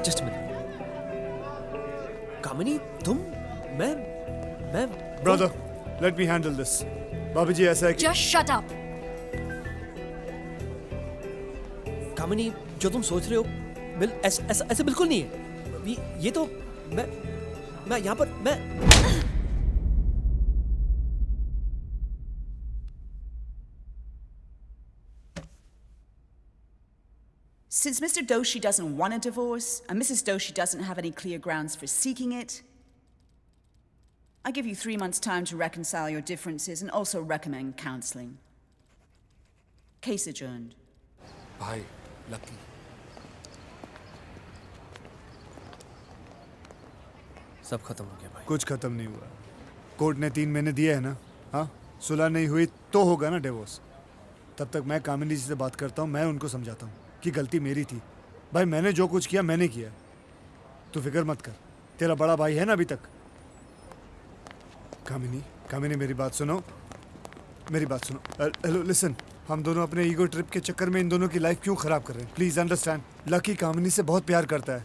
Just minute. Kamini, तुम? मैं brother, let me handle this. भाभी जी ऐसा है कि जस्ट शट अप। कामिनी, जो तुम सोच रहे हो ऐसा बिल्कुल नहीं है। ये तो मैं यहाँ पर मैं Since Mr. Doshi doesn't want a divorce, and Mrs. Doshi doesn't have any clear grounds for seeking it, I give you 3 months' time to reconcile your differences and also recommend counseling. Case adjourned. भाई, लकी। सब खत्म हो गया भाई। कुछ खत्म नहीं हुआ। कोर्ट ने 3 महीने दिए है ना। हाँ, सुलह नहीं हुई तो होगा ना डिवोर्स। तब तक मैं कामिनी जी से बात करता हूँ, मैं उनको समझाता हूँ कि गलती मेरी थी। भाई मैंने जो कुछ किया मैंने किया। तू फिक्र मत कर, तेरा बड़ा भाई है ना अभी तक। कामिनी मेरी बात सुनो, मेरी बात सुनो। हेलो लिसन, हम दोनों अपने ईगो ट्रिप के चक्कर में इन दोनों की लाइफ क्यों खराब कर रहे हैं? Please understand. लकी कामिनी से बहुत प्यार करता है।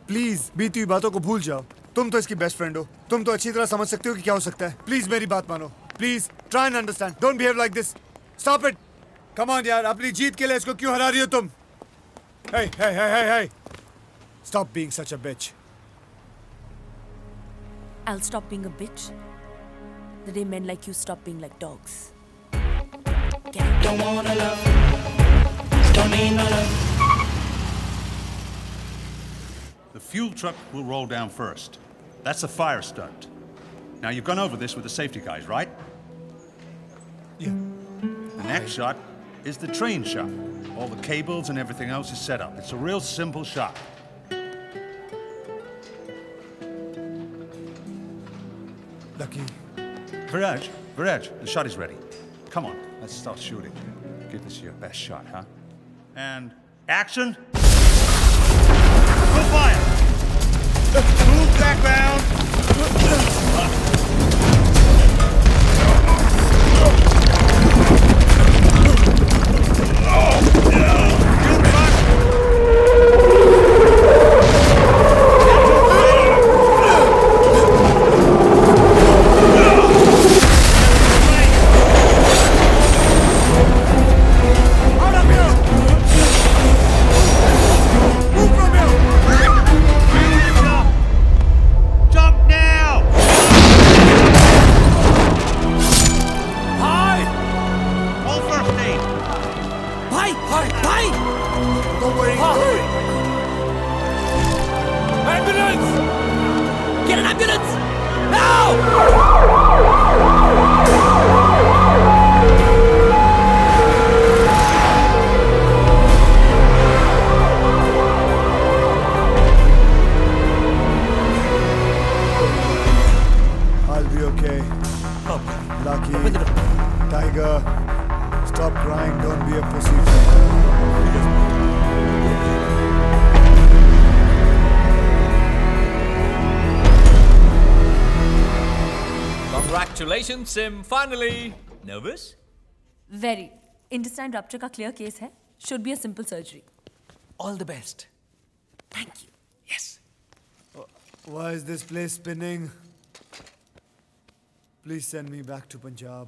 प्लीज बीती हुई बातों को भूल जाओ। तुम तो इसकी बेस्ट फ्रेंड हो, तुम तो अच्छी तरह समझ सकते हो कि क्या हो सकता है। प्लीज मेरी बात मानो, please try and understand. Don't behave like this, stop it. Come on यार, अपनी जीत के लिए इसको क्यों हरा रही हो तुम? Hey, stop being such a bitch. I'll stop being a bitch the day men like you stop being like dogs. Don't wanna love, don't need no love. The fuel truck will roll down first. That's a fire stunt. Now, you've gone over this with the safety guys, right? Yeah. The next shot is the train shot. All the cables and everything else is set up. It's a real simple shot. Lucky. Viraj, the shot is ready. Come on, let's start shooting. Give this your best shot, huh? And action! Full fire! Move background! Congratulations, Sim. Finally. Nervous? Very. Intestine rupture का clear case है. Should be a simple surgery. All the best. Thank you. Yes. Why is this place spinning? Please send me back to Punjab.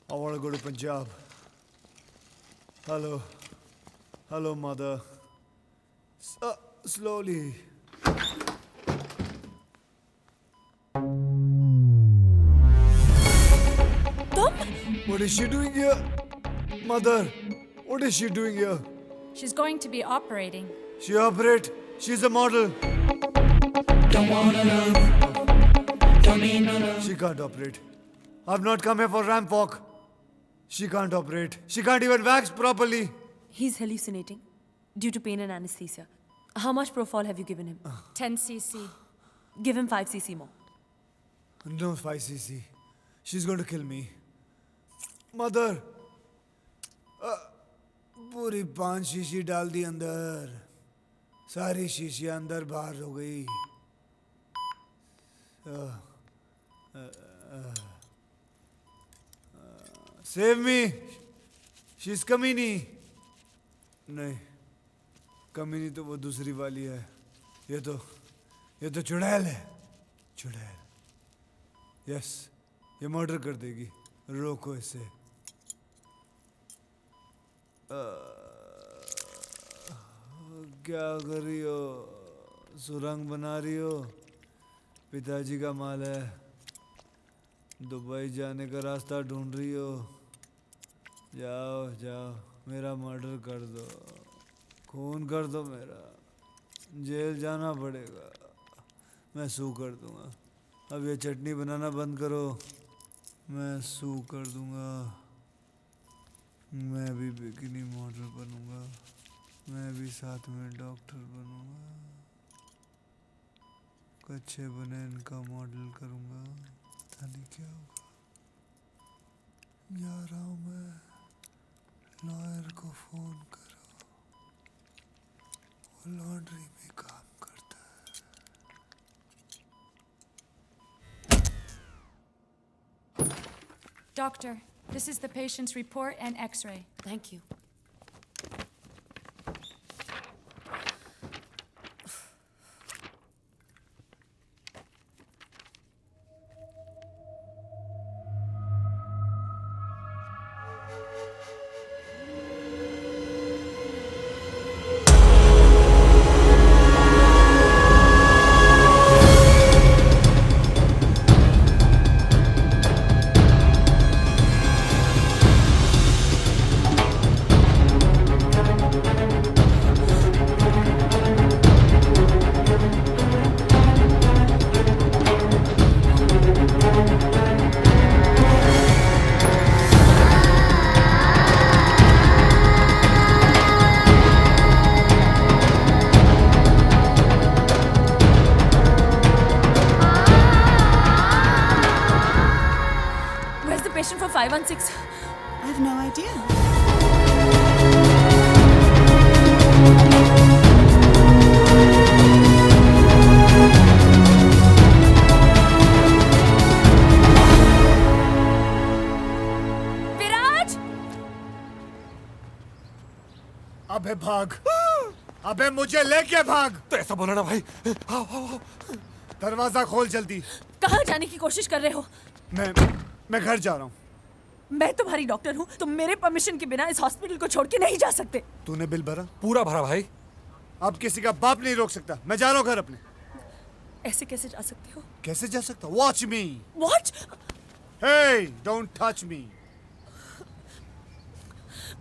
I want to go to Punjab. Hello. Hello, mother. Slowly. What is she doing here? Mother, what is she doing here? She's going to be operating. She operate? She's a model. Don't wanna love, don't need no love. She can't operate. I've not come here for ramp walk. She can't operate. She can't even wax properly. He's hallucinating due to pain and anesthesia. How much Propofol have you given him? 10 cc. Give him 5 cc more. No 5 cc. She's going to kill me. Mother. पूरी 5 शीशी डाल दी अंदर. सारी शीशियां अंदर बाहर हो गई. Save me. She's Kamini. नहीं, कमीनी तो वो दूसरी वाली है. ये तो चुड़ैल है. चुड़ैल. यस, ये मर्डर कर देगी. रोको इसे. क्या कर रही हो? सुरंग बना रही हो? पिताजी का माल है. दुबई जाने का रास्ता ढूंढ रही हो? जाओ जाओ, मेरा मर्डर कर दो. खून कर दो मेरा. जेल जाना पड़ेगा. मैं सू कर दूंगा. अब ये चटनी बनाना बंद करो. मैं सू कर दूंगा. मैं भी बिकिनी मॉडल बनूंगा. मैं भी साथ में डॉक्टर बनूंगा. कच्चे बने इनका मॉडल करूंगा. पता नहीं क्या होगा. जा रहा हूं मैं. लॉयर को फोन करो. वो लॉन्ड्री में काम करता है. Doctor, this is the patient's report and x-ray. Thank you. Patient for 516. I have no idea. विराज! अबे भाग. अबे मुझे लेके भाग. तो ऐसा बोला ना भाई. आओ. दरवाजा खोल जल्दी. कहाँ जाने की कोशिश कर रहे हो? मैं घर जा रहा हूँ. मैं तुम्हारी डॉक्टर हूँ. तुम मेरे परमिशन के बिना इस हॉस्पिटल को छोड़ के नहीं जा सकते. तूने बिल भरा? पूरा भरा भाई. अब किसी का बाप नहीं रोक सकता. मैं जा रहा हूँ घर अपने. ऐसे कैसे जा सकते हो? कैसे जा सकता? Watch me. Watch? Hey, don't touch me.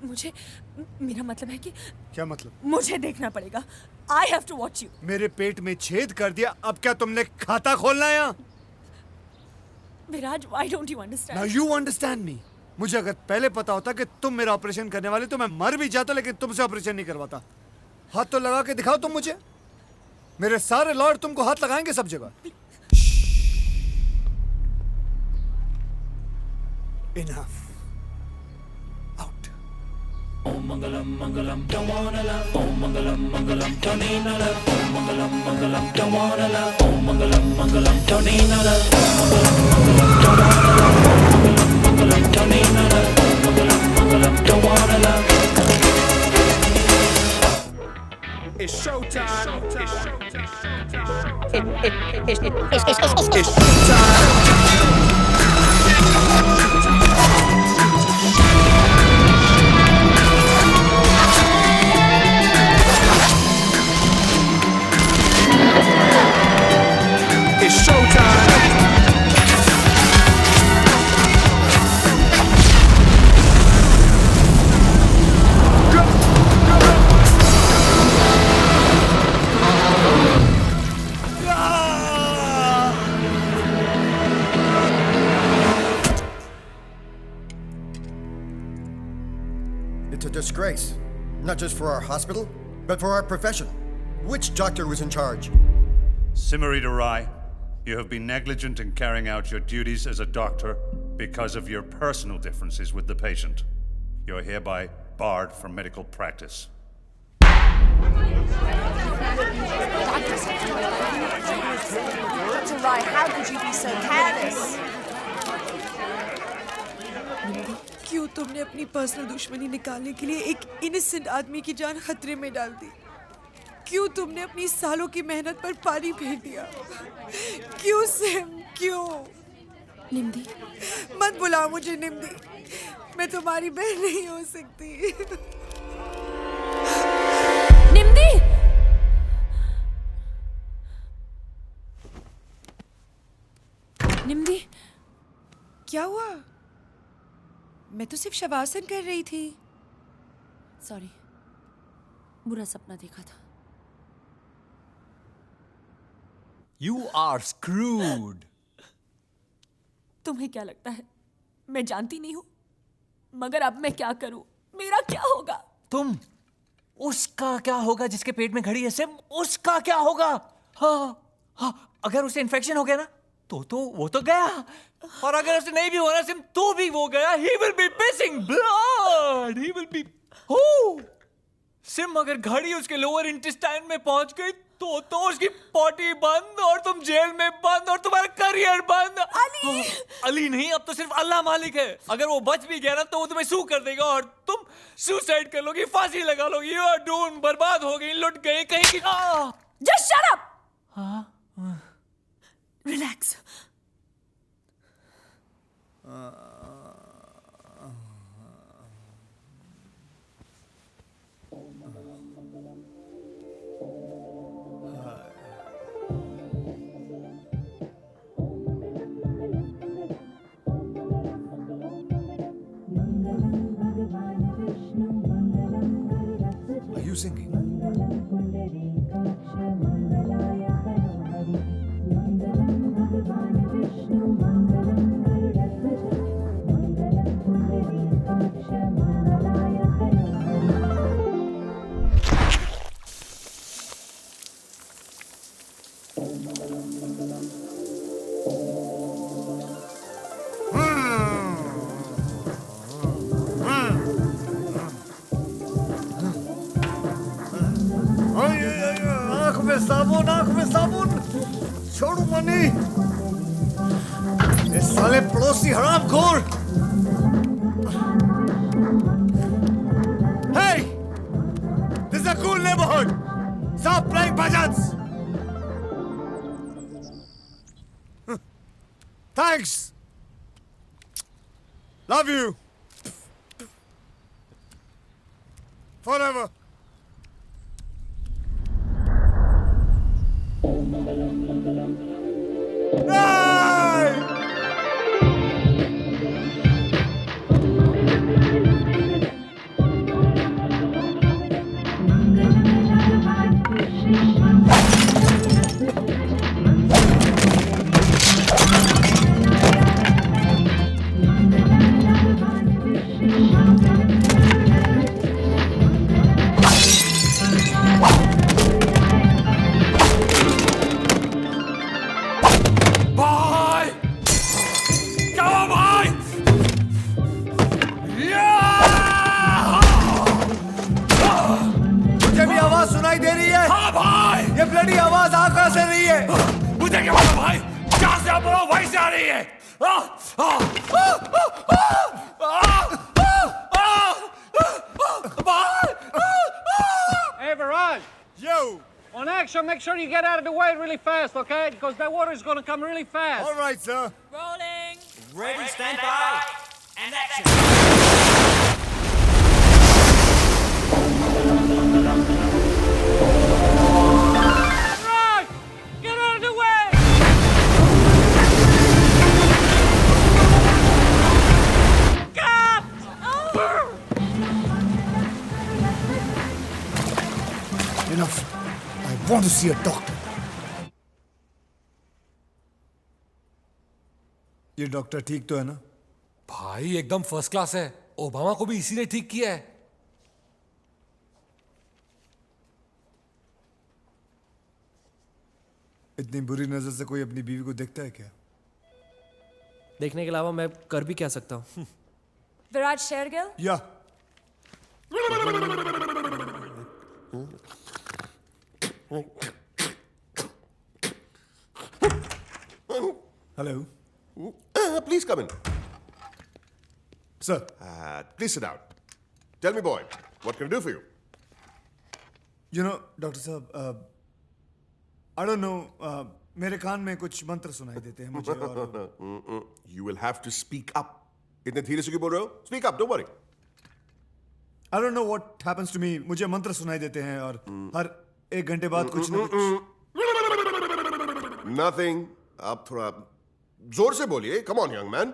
मुझे, मेरा मतलब है कि. क्या मतलब? मुझे देखना पड़ेगा. I have to watch you. मेरे पेट में छेद कर दिया. अब क्या तुमने खाता खोलना है यहाँ? विराज, why don't you understand? Now you understand me. मुझे अगर पहले पता होता कि तुम मेरा ऑपरेशन करने वाले तो मैं मर भी जाता, लेकिन तुमसे ऑपरेशन नहीं करवाता. हाथ तो लगा के दिखाओ तुम मुझे. मेरे सारे लॉयर तुमको हाथ लगाएंगे सब जगह. Enough. Out. Om Mangalam Mangalam, don't wanna love. Om Mangalam Mangalam, don't need no love. Om Mangalam Mangalam, don't wanna love. Om Mangalam Mangalam, don't need no love. Om Mangalam Mangalam, don't wanna love. Om Mangalam Mangalam, don't need no love. Om Mangalam Mangalam, don't wanna love. It's showtime. It's showtime. It's showtime. It's showtime. It's a disgrace, not just for our hospital, but for our profession. Which doctor was in charge? Simarita Rai, you have been negligent in carrying out your duties as a doctor because of your personal differences with the patient. You are hereby barred from medical practice. Dr. Rai, how could you be so careless? क्यों तुमने अपनी पर्सनल दुश्मनी निकालने के लिए एक इनोसेंट आदमी की जान खतरे में डाल दी? क्यों तुमने अपनी सालों की मेहनत पर पानी फेर दिया? क्यों सिम, क्यों? निम्दी, मत बुलाओ मुझे निम्दी। मैं तुम्हारी बहन नहीं हो सकती। निम्दी! निम्दी, क्या हुआ? मैं तो सिर्फ शवासन कर रही थी। सॉरी, बुरा सपना देखा था। You are screwed. तुम्हें क्या लगता है मैं जानती नहीं हूं? मगर अब मैं क्या करूं? मेरा क्या होगा? तुम उसका क्या होगा जिसके पेट में घड़ी है सिम? उसका क्या होगा? हाँ, अगर उसे इन्फेक्शन हो गया ना तो वो तो गया, और अगर उसे नहीं भी हुआ ना सिम तो भी वो गया। He will be pissing blood. He will be SIM अगर घड़ी उसके लोअर इंटेस्टाइन में पहुंच गई तो उसकी पॉटी बंद और तुम जेल में बंद और तुम्हारा करियर बंद। अली नहीं, अब तो सिर्फ अल्लाह मालिक है। अगर वो बच भी गया ना तो वो तुम्हें सू कर देगा और तुम सुसाइड कर लोगी, फांसी लगा लोगी। यू आर डून, बर्बाद हो गई, लुट गई कहीं की। Just shut up. Relax. Are you singing? आंख में साबुन। छोड़ू मनी। इस साले पड़ोसी हरामखोर। Hey! This is a cool neighborhood. Stop playing bhajans. Thanks. Love you. Forever. Make sure you get out of the way really fast, okay? Because that water is going to come really fast. All right, sir. Rolling. Ready, stand by, and action. Right! Get out of the way! Enough. I want to see a doctor. ये डॉक्टर ठीक तो है ना? भाई एकदम फर्स्ट क्लास है। ओबामा को भी इसी ने ठीक किया है। इतनी बुरी नजर से कोई अपनी बीवी को देखता है क्या? देखने के अलावा मैं कर भी क्या सकता हूँ? Viraj Shergill? या hello Please come in. Sir. Please sit down. Tell me, boy, what can I do for you? You know, doctor साहब, I don't know, मेरे कान में कुछ मंत्र सुनाई देते हैं मुझे और You will have to speak up. इतने धीरे से क्यों बोल रहे हो? Speak up, don't worry. I don't know what happens to me. मुझे मंत्र सुनाई देते हैं और हर 1 घंटे बाद कुछ ना कुछ. Nothing. आप थोड़ा जोर से बोलिए. Come on, young man.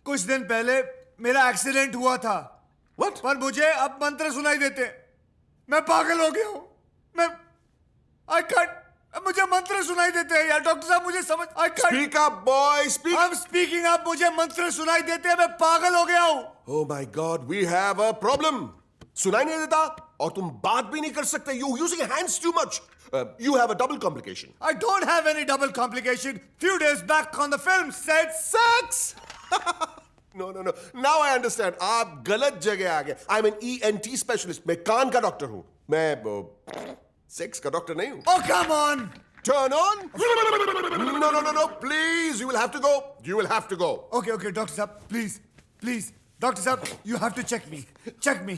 कुछ दिन पहले मेरा एक्सीडेंट हुआ था. What? पर मुझे अब मंत्र सुनाई देते. मैं पागल हो गया हूँ. I can't. मुझे मंत्र सुनाई देते हैं यार. डॉक्टर साहब मुझे समझ. I can't. Speak up, boy. Speak. I'm speaking up. मुझे मंत्र सुनाई देते हैं. मैं पागल हो गया हूँ. Oh my God, we have a problem. सुनाई नहीं देता और तुम बात भी नहीं कर सकते. You're using your hands too much. You have a double complication. I don't have any double complication. Few days back on the film said sex. No. Now I understand. आप गलत जगह आ गए. I'm an ENT specialist. मैं कान का डॉक्टर हूँ. मैं सेक्स का डॉक्टर नहीं हूँ. Oh, come on. Turn on. No. Please, you will have to go. You will have to go. Okay, Doctor Saab, please. Doctor Saab, you have to check me. Check me,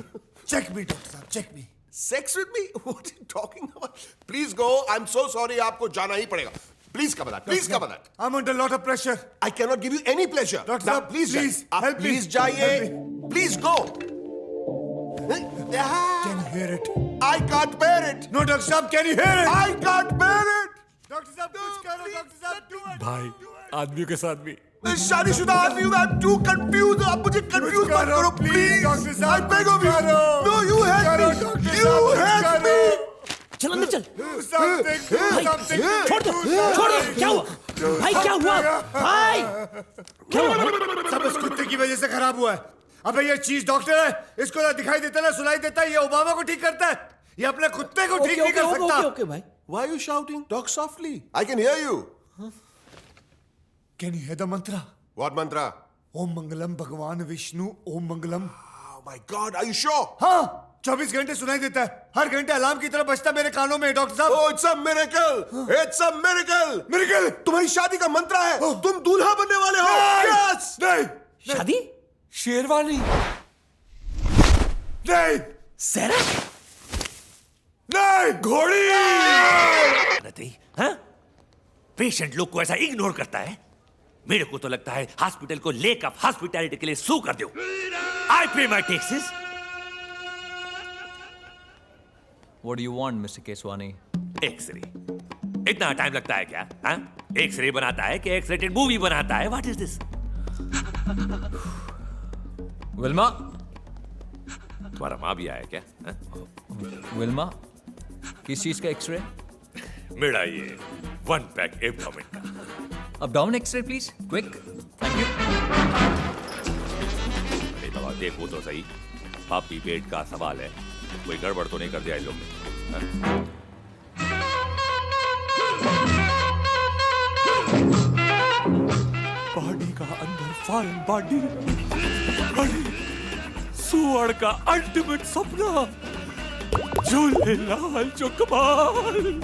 Doctor Saab, check me. Sex with me? What are you talking about? Please go. I'm so sorry. आपको जाना ही पड़ेगा. Please cover that. Please cover that. I'm under a lot of pressure. I cannot give you any pleasure. Doctor Now, Saab, please help me. Please जाइए. Please go. Can you hear it? I can't bear it. No, Doctor Saab, can you hear it? I can't bear it. Doctor Saab, कुछ करो. Doctor Saab, do it. भाई आदमियों के साथ भी. मैं शादीशुदा आदमी हूँ. I'm too confused. आप मुझे confuse मत करो, please. Doctor Saab, I beg of you. No, you help me. You help me. चल अंदर चल. Do something. छोड़ दो. क्या हुआ? भाई क्या हुआ? भाई क्या हुआ? सब इस कुत्ते की वजह से खराब हुआ है. अबे ये चीज डॉक्टर है. इसको ना दिखाई देता ना सुनाई देता. ये ओबामा को ठीक करता है. ये अपने कुत्ते को ठीक नहीं कर सकता. Okay, भाई. Why are you shouting? Talk softly. I can hear you. Can you hear the mantra? What mantra? Om Mangalam Bhagwan Vishnu Om Mangalam. Oh my God, are you sure? हाँ. 24 घंटे सुनाई देता है. हर घंटे अलार्म की तरह बजता मेरे कानों में. डॉक्टर साहब. Oh, it's a miracle. It's a miracle. Miracle. तुम्हारी शादी का मंत्र है. तुम दूल्हा बनने वाले हो. Yes. नहीं. शादी? शेरवानी. नहीं. सेरा? नहीं. घोड़ी. नहीं, हाँ? पेशेंट लोग को ऐसा इग्नोर करता है. मेरे को तो लगता है हॉस्पिटल को लेक ऑफ हॉस्पिटैलिटी के लिए सू कर दो. I pay my taxes. What do you want, Mr. Keswani? X-ray. इतना टाइम लगता है क्या? हाँ? एक्सरे बनाता है कि एक्स रेटेड मूवी बनाता है? What is this? विल्मा. तुम्हारा माँ भी आया क्या? हाँ? विल्मा, किस चीज का एक्सरे? मेरा ये 1 पैक एब्डोमेन का. Abdomen X-ray, please. Quick. Thank you. अरे बाबा देखो तो सही. पापी पेट का सवाल है. कोई गड़बड़ तो नहीं कर दिया इन लोग ने? बॉडी का अंदर फॉरेन बॉडी. सुअर का अल्टीमेट सपना. झूलेलाल जो कमाल.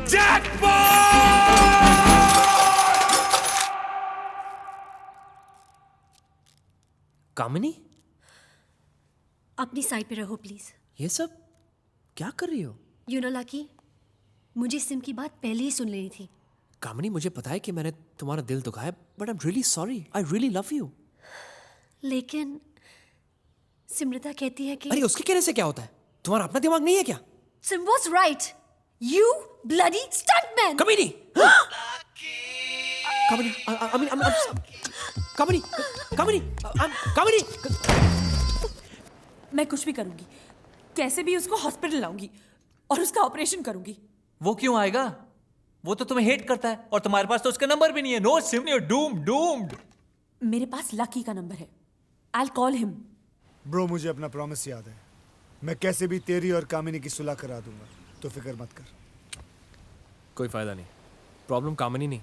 जैकपॉट. कामिनी, अपनी साइड पे रहो प्लीज. ये सब क्या कर रही हो? यू नो लकी, मुझे सिम की बात पहले ही सुन लेनी थी. कामिनी, मुझे पता है कि मैंने तुम्हारा दिल दुखाया, but I am really sorry. I really love you. लेकिन सिमरता कहती है कि अरे उसके कहने से क्या होता है? तुम्हारा अपना दिमाग नहीं है क्या? Sim was right. You bloody stuntman. Kamini. Kamini. मैं कुछ भी करूंगी. कैसे भी उसको हॉस्पिटल लाऊंगी और उसका ऑपरेशन करूंगी. वो क्यों आएगा? वो तो तुम्हें हेट करता है और तुम्हारे पास तो उसका नंबर भी नहीं है. No SIM, you doomed. मेरे पास लकी का नंबर है. I'll call him. ब्रो, मुझे अपना प्रॉमिस याद है. मैं कैसे भी तेरी और कामिनी की सुलह करा दूंगा, तो फिक्र मत कर. कोई फायदा नहीं। प्रॉब्लम कामिनी नहीं,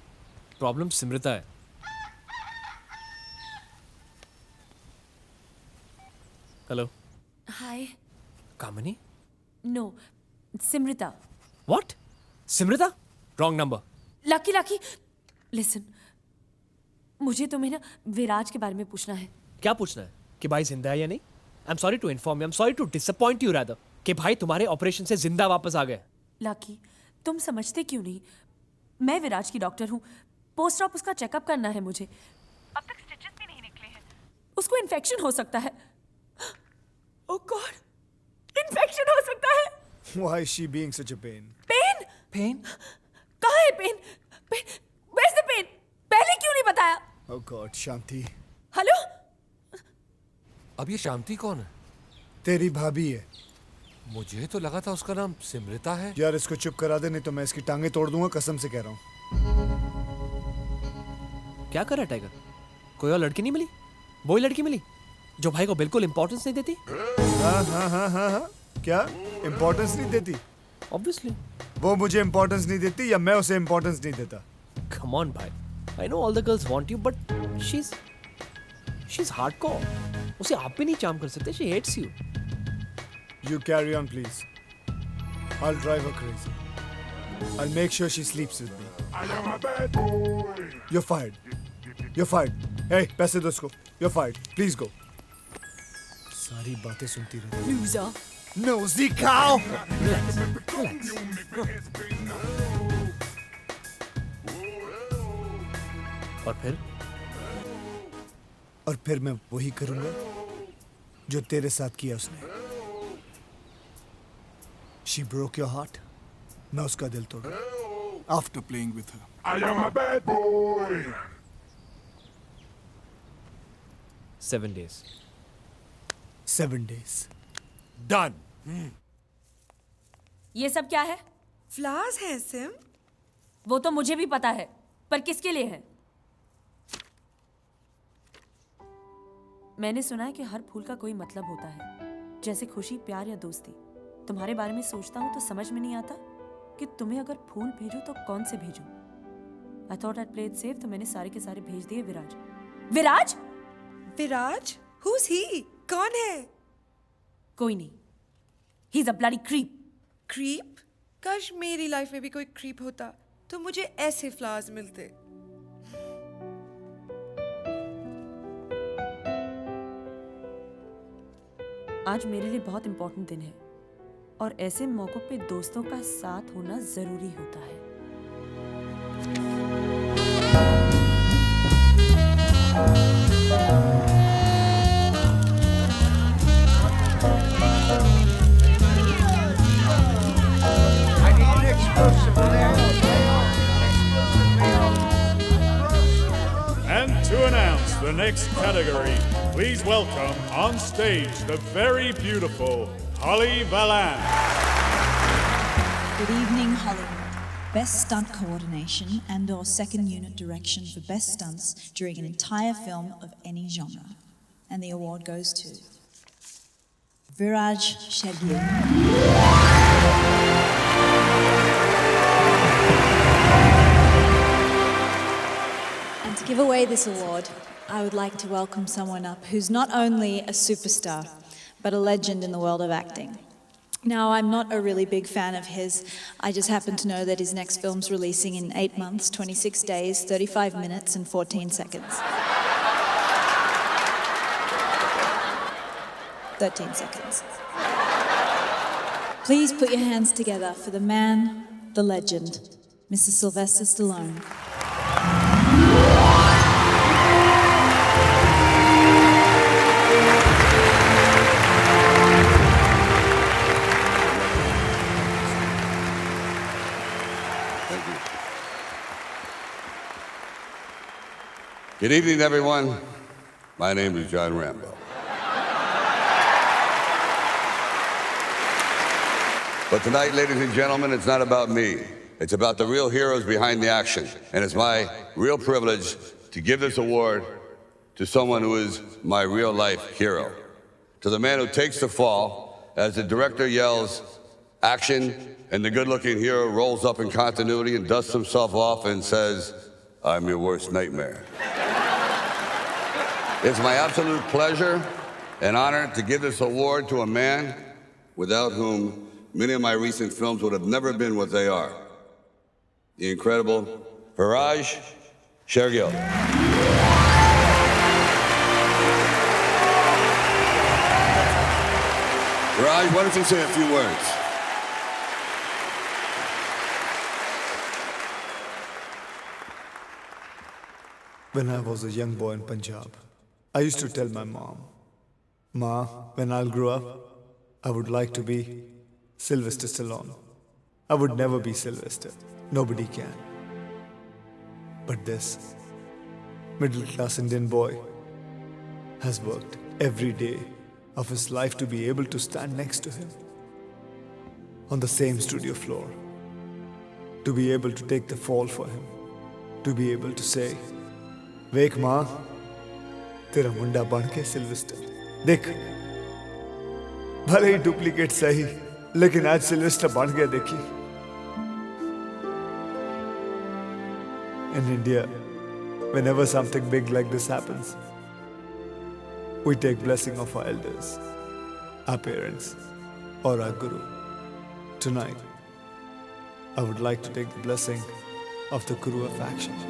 प्रॉब्लम सिमृता है। Hello. Hi. Kamini? No, Simrita. What? Simrita? Wrong number. Lucky, listen, मुझे तुम्हें ना विराज के बारे में पूछना है। क्या पूछना है? कि भाई जिंदा है या नहीं? I am sorry to inform you, I am sorry to disappoint you rather, कि भाई तुम्हारे ऑपरेशन से जिंदा वापस आ गए। लकी, तुम समझते क्यों नहीं? मैं विराज की डॉक्टर हूँ। पोस्ट ऑप उसका चेकअप करना है मुझे। अब तक स्टिचेस भी नहीं निकले हैं। उसको इन्फेक्शन हो सकता है। ओह गॉड, इन्फेक्शन हो सकता है। Why is she being such a pain? Pain? Pain? कहाँ है पेन? Where's the pain? पहले क्यों नहीं बताया? Oh God, शांति। हेलो? अब ये शांति कौन है? तेरी भाभी है। मुझे तो लगा था उसका नाम सिमृता है। यार इसको चुप करा दे, नहीं तो मैं इसकी टांगे तोड़ दूंगा, कसम से कह रहा हूँ। क्या कर रहा है टाइगर? कोई और लड़की नहीं मिली? वही लड़की मिली जो भाई को बिल्कुल इंपॉर्टेंस नहीं देती? हाँ। क्या इंपॉर्टेंस नहीं देती? ऑब्वियसली। वो मुझे इंपॉर्टेंस नहीं देती या मैं उसे इंपॉर्टेंस नहीं देता? Come on भाई, I know all the girls want you, but she's hardcore. उसे आप भी नहीं चार्म कर सकते. She hates you. You carry on, please. I'll drive her crazy. I'll make sure she sleeps with me. I am a bad boy. You're fired. You're fired. Hey, पैसे दो उसको. You're fired. Please go. सारी बातें सुनती रहती। Loser. Nosy cow. और फिर मैं वही करूंगा जो तेरे साथ किया उसने। She broke your heart. मैं उसका दिल तोड़ा। After playing with her. I am a bad boy. 7 days. 7 days. Done. ये सब क्या है? फ्लावर्स हैं सिम। वो तो मुझे भी पता है, पर किसके लिए है? मैंने सुना है कि हर फूल का कोई मतलब होता है, जैसे खुशी, प्यार या दोस्ती। तुम्हारे बारे में सोचता हूँ तो समझ में नहीं आता कि तुम्हें अगर फूल भेजूं तो कौन से भेजूं। I thought I'd play it safe, तो मैंने सारे के सारे भेज दिए विराज। विराज? विराज? Who's he? कौन है? कोई नहीं। He's a bloody creep. Creep? काश मेरी लाइफ में भी कोई क्रीप होता तो मुझे ऐसे फ्लावर्स मिलते। आज मेरे लिए बहुत इंपॉर्टेंट दिन है और ऐसे मौकों पे दोस्तों का साथ होना जरूरी होता है। And to announce the next category, please welcome on stage the very beautiful Holly Valance. Good evening, Hollywood. Best Stunt Coordination and/or Second Unit Direction for Best Stunts during an entire film of any genre. And the award goes to Viraj Shagir. And to give away this award, I would like to welcome someone up who's not only a superstar, but a legend in the world of acting. Now, I'm not a really big fan of his. I just happen to know that his next film's releasing in 8 months, 26 days, 35 minutes, and 14 seconds. 13 seconds. Please put your hands together for the man, the legend, Mr. Sylvester Stallone. Good evening, everyone. My name is John Rambo. But tonight, ladies and gentlemen, it's not about me. It's about the real heroes behind the action. And it's my real privilege to give this award to someone who is my real life hero. To the man who takes the fall as the director yells, Action, and the good-looking hero rolls up in continuity and dusts himself off and says, "I'm your worst nightmare." It's my absolute pleasure and honor to give this award to a man without whom many of my recent films would have never been what they are. The incredible Faraj Shergill. Faraj, why don't you say a few words? When I was a young boy in Punjab, I used to tell my mom, "Ma, when I'll grow up, I would like to be Sylvester Stallone. I would never be Sylvester. Nobody can." But this middle-class Indian boy has worked every day of his life to be able to stand next to him on the same studio floor, to be able to take the fall for him, to be able to say, "Wake Ma, तेरा मुंडा बन के सिल्वेस्टर देख, भले ही डुप्लीकेट सही, लेकिन आज सिल्वेस्टर बन गया देखी." In India, whenever something big like this happens, we take blessing of our elders, our parents, or our guru. Tonight, I would like to take the blessing of the Guru of Action.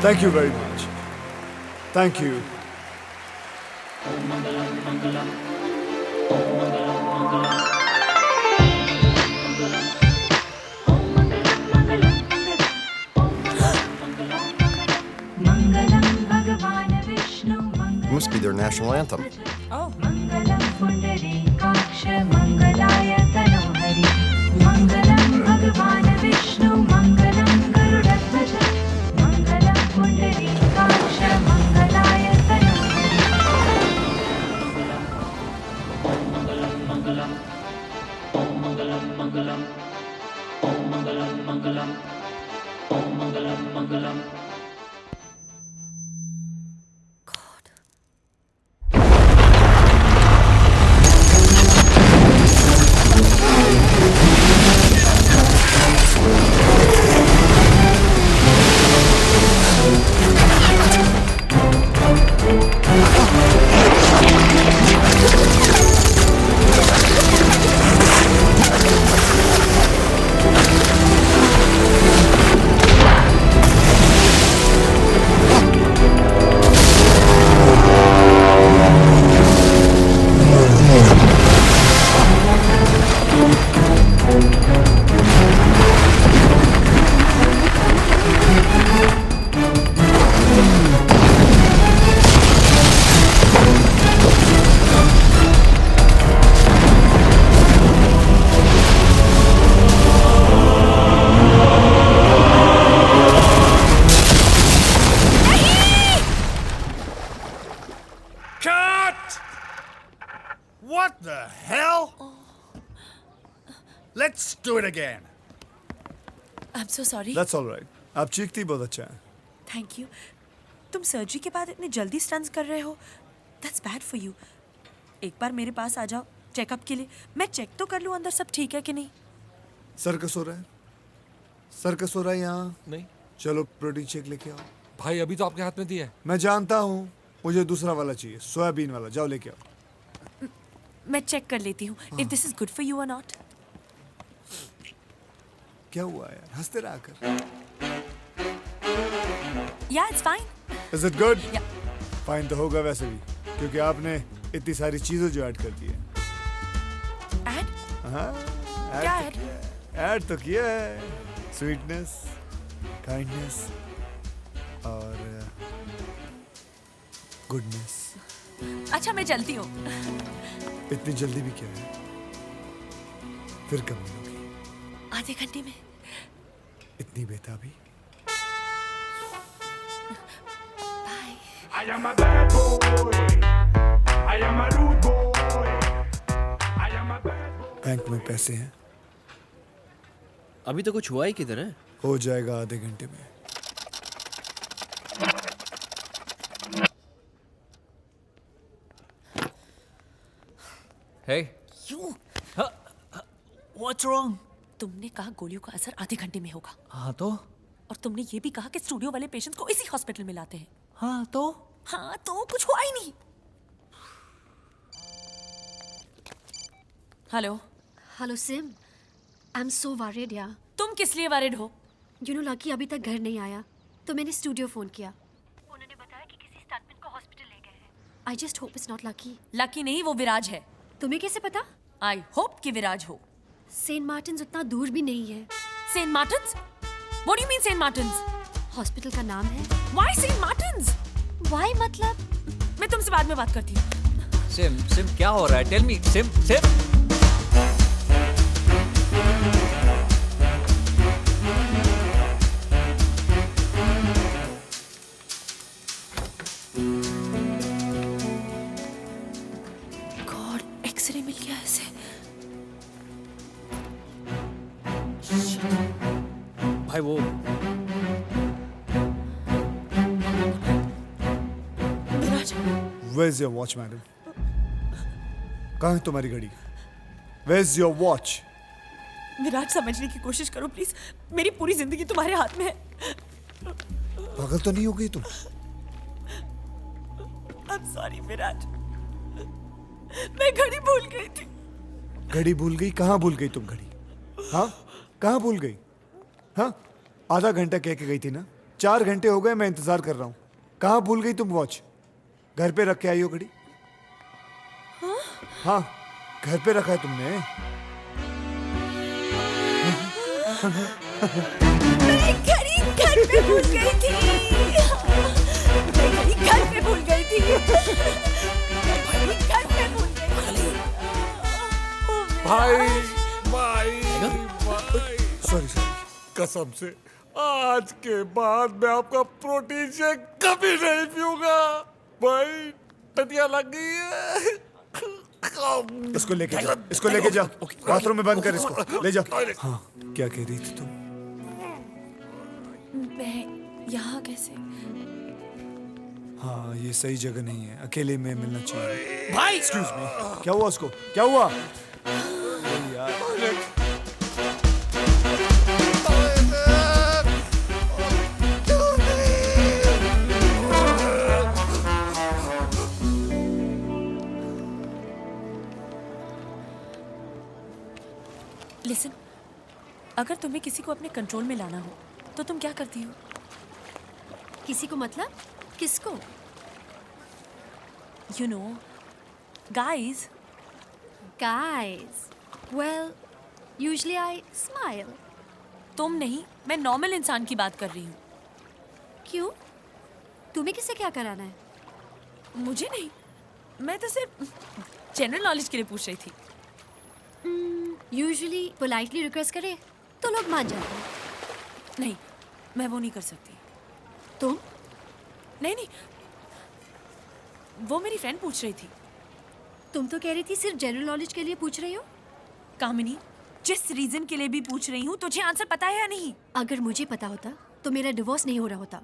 Thank you very much. Thank you. Must be their national anthem. Oh. What the hell? Let's do it again. I'm so sorry. That's all right. आप चीखती बहुत अच्छा है. Thank you. तुम सर्जरी के बाद इतनी जल्दी स्टंट्स कर रहे हो. That's bad for you. एक बार मेरे पास आ जाओ चेकअप के लिए. मैं चेक तो कर लूँ अंदर सब ठीक है कि नहीं. सर्कस हो रहा है. सर्कस हो रहा है यहाँ. नहीं. चलो प्रोटीन शेक लेके आओ. भाई अभी तो आपके हाथ में दिया है. मैं जानता हूँ. मुझे दूसरा वाला चाहिए. सोयाबीन वाला. जाओ लेके आओ. मैं चेक कर लेती हूँ. If this is good for you or not. क्या हुआ यार? हंसते रहा कर. Yeah, it's fine. Is it good? Yeah. Fine तो होगा वैसे भी, क्योंकि आपने इतनी सारी चीजें जो ऐड कर दी है. Add? हाँ. क्या add? Add तो किया है. Sweetness, kindness और goodness. अच्छा मैं चलती हूँ. इतनी जल्दी भी क्या है? फिर कब मिलोगी? आधे घंटे में. इतनी बेताबी? I am a bad boy. I am a rude boy. I am a bad boy. Bank में पैसे हैं. अभी तो कुछ हुआ ही किधर है? हो जाएगा आधे घंटे में। Hey. You. What's wrong? तुमने कहा गोलियों का असर आधे घंटे में होगा। हाँ तो? और तुमने ये भी कहा कि स्टूडियो वाले पेशेंट्स को इसी हॉस्पिटल में लाते हैं। हाँ तो? हाँ तो कुछ हुआ ही नहीं। Hello. Hello SIM, I am so worried यार। तुम किस लिए वरीड हो? यू नो लकी अभी तक घर नहीं आया, तो मैंने स्टूडियो फोन किया। उन्होंने बताया कि किसी स्टंटमैन को हॉस्पिटल ले गए हैं। I just hope it's not lucky. Lucky नहीं, वो विराज है। तुम्हें कैसे पता? आई होप कि विराज हो। सेंट मार्टिन्स उतना दूर भी नहीं है। Saint Martin's? What do you mean Saint Martin's? Hospital का नाम है। Why Saint Martins? Why मतलब? मैं तुमसे बाद में बात करती हूँ। सिम क्या हो रहा है? Tell me, Sim. God, X-ray मिल गया ऐसे। भाई वो Where's your watch, madam? कहाँ है तुम्हारी घड़ी? Where's your watch? विराज समझने की कोशिश करो प्लीज। मेरी पूरी जिंदगी तुम्हारे हाथ में है। पागल तो नहीं हो गई तुम? I'm sorry विराज। मैं घड़ी भूल गई थी। घड़ी भूल गई? कहाँ भूल गई तुम घड़ी? हाँ, कहाँ भूल गई? हाँ, आधा घंटा कह के गई थी ना। 4 घंटे हो गए मैं इंतजार कर रहा हूँ। कहाँ भूल गई तुम वॉच? घर पे रख के आई हो घड़ी? हाँ, घर पे रखा है तुमने। मेरी घड़ी घर पे भूल गई थी। मेरी घर पे भूल गई थी। मेरी घर पे भूल गई थी। भाई सॉरी कसम से आज के बाद मैं आपका प्रोटीन शेक कभी नहीं पीऊंगा। भाई टटिया लग गई है। इसको लेके जा, इसको लेके जा। बाथरूम में बंद कर इसको, ले जा। हाँ, क्या कह रही थी तुम? मैं यहाँ कैसे? हाँ, ये सही जगह नहीं है, अकेले में मिलना चाहिए। भाई एक्सक्यूज मी, क्या हुआ उसको? क्या हुआ? लिसन, अगर तुम्हें किसी को अपने कंट्रोल में लाना हो तो तुम क्या करती हो? किसी को मतलब? किसको? You know, guys. Guys. Well, usually I smile. तुम नहीं, मैं नॉर्मल इंसान की बात कर रही हूँ। क्यों? तुम्हें किससे क्या कराना है? मुझे नहीं, मैं तो सिर्फ जनरल नॉलेज के लिए पूछ रही थी। यूजुअली पोलाइटली रिक्वेस्ट करे तो लोग मान जाते हैं। नहीं, मैं वो नहीं कर सकती। तुम? नहीं, वो मेरी फ्रेंड पूछ रही थी। तुम तो कह रही थी सिर्फ जनरल नॉलेज के लिए पूछ रही हो। कामिनी, जिस रीजन के लिए भी पूछ रही हूँ तुझे आंसर पता है या नहीं? अगर मुझे पता होता तो मेरा डिवोर्स नहीं हो रहा होता।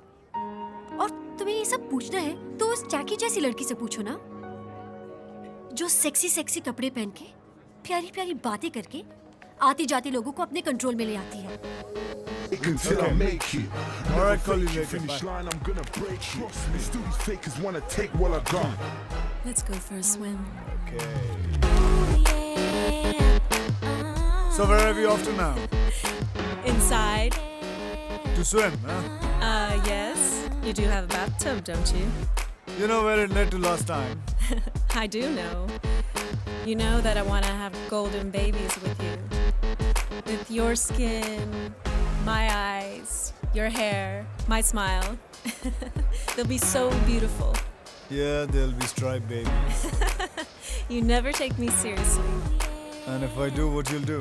और तुम्हें ये सब पूछना है तो उस जैकी जैसी लड़की से पूछो ना, जो सेक्सी कपड़े पहन के प्यारी प्यारी बातें करके आती जाती लोगों को अपने कंट्रोल में ले आती है। Until I make it. All right, call you later. Finish line, I'm gonna break it. Trust me, still these fakers wanna take what I got. Let's go for a swim. Okay. So where are we off to now? Inside. To swim, huh? Yes. You do have a bathtub, don't you? You know where it led to last time. I do know. You know that I want to have golden babies with you. With your skin, my eyes, your hair, my smile. They'll be so beautiful. Yeah, they'll be striped babies. You never take me seriously. And if I do, what you'll do?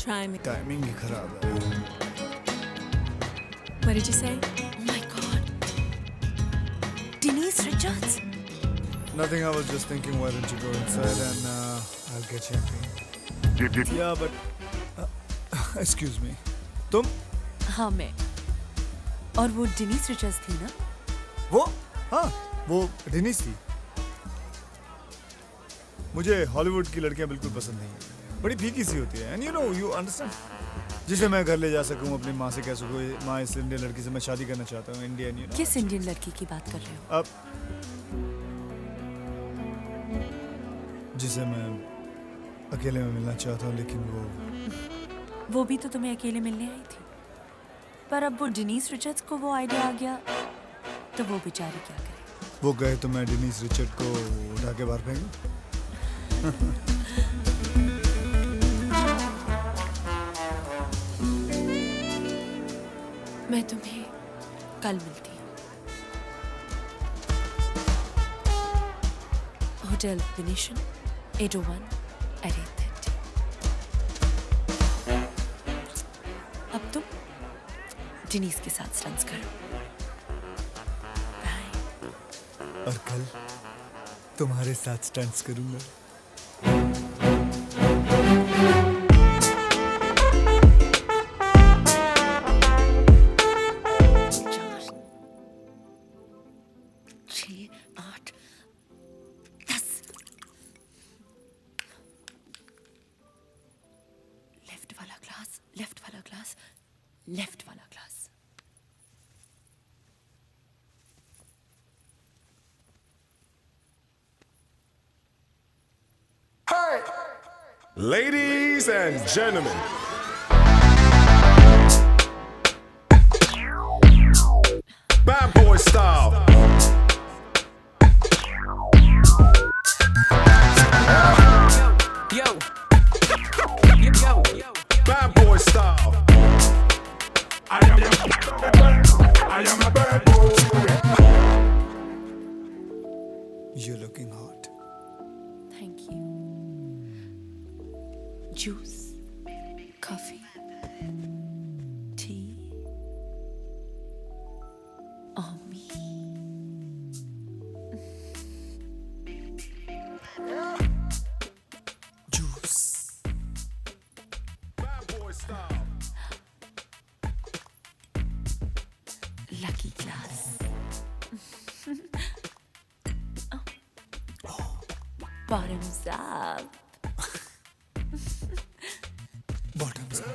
Try me. Timing ही खराब है. What did you say? Oh my God. Denise Richards? Nothing, I was just thinking, why don't you go inside and I'll get champagne. या बट एक्सक्यूज मी, तुम? हाँ मैं। और वो डेनिस रिचर्ड्स थी ना? वो? हाँ, वो डेनिस थी। मुझे हॉलीवुड की लड़कियां बिल्कुल पसंद नहीं है, बड़ी फीकी सी होती है। And you know, you understand, जिसे मैं घर ले जा सकूं, अपनी माँ से कह सकूं, माँ इस इंडियन लड़की से मैं शादी करना चाहता हूँ, इंडियन, यू नो। किस इंडियन लड़की की बात कर रहे हो? अब जिसे मैं अकेले में मिलना चाहता हूँ, लेकिन वो भी तो तुम्हें अकेले मिलने आई थी। पर अब वो डेनिस रिचर्ड्स को वो आइडिया आ गया, तो वो बेचारी क्या करे? वो गए तो मैं डेनिस रिचर्ड को उठा के बाहर फेंकूं? मैं तुम्हें कल मिलती हूँ। Hotel Venetian 801 at 8:30। अब तुम डेनिस के साथ स्टंट्स करो। और कल तुम्हारे साथ स्टंट्स करूंगा। लेफ्ट वाला glass. Ladies and gentlemen, bad boy style. Yo, bad boy style. I am a bad boy. You're looking hot. Thank you. Juice, coffee, tea, on me. Juice. Bad boy style. Lucky glass. Bottoms up. Bottoms up.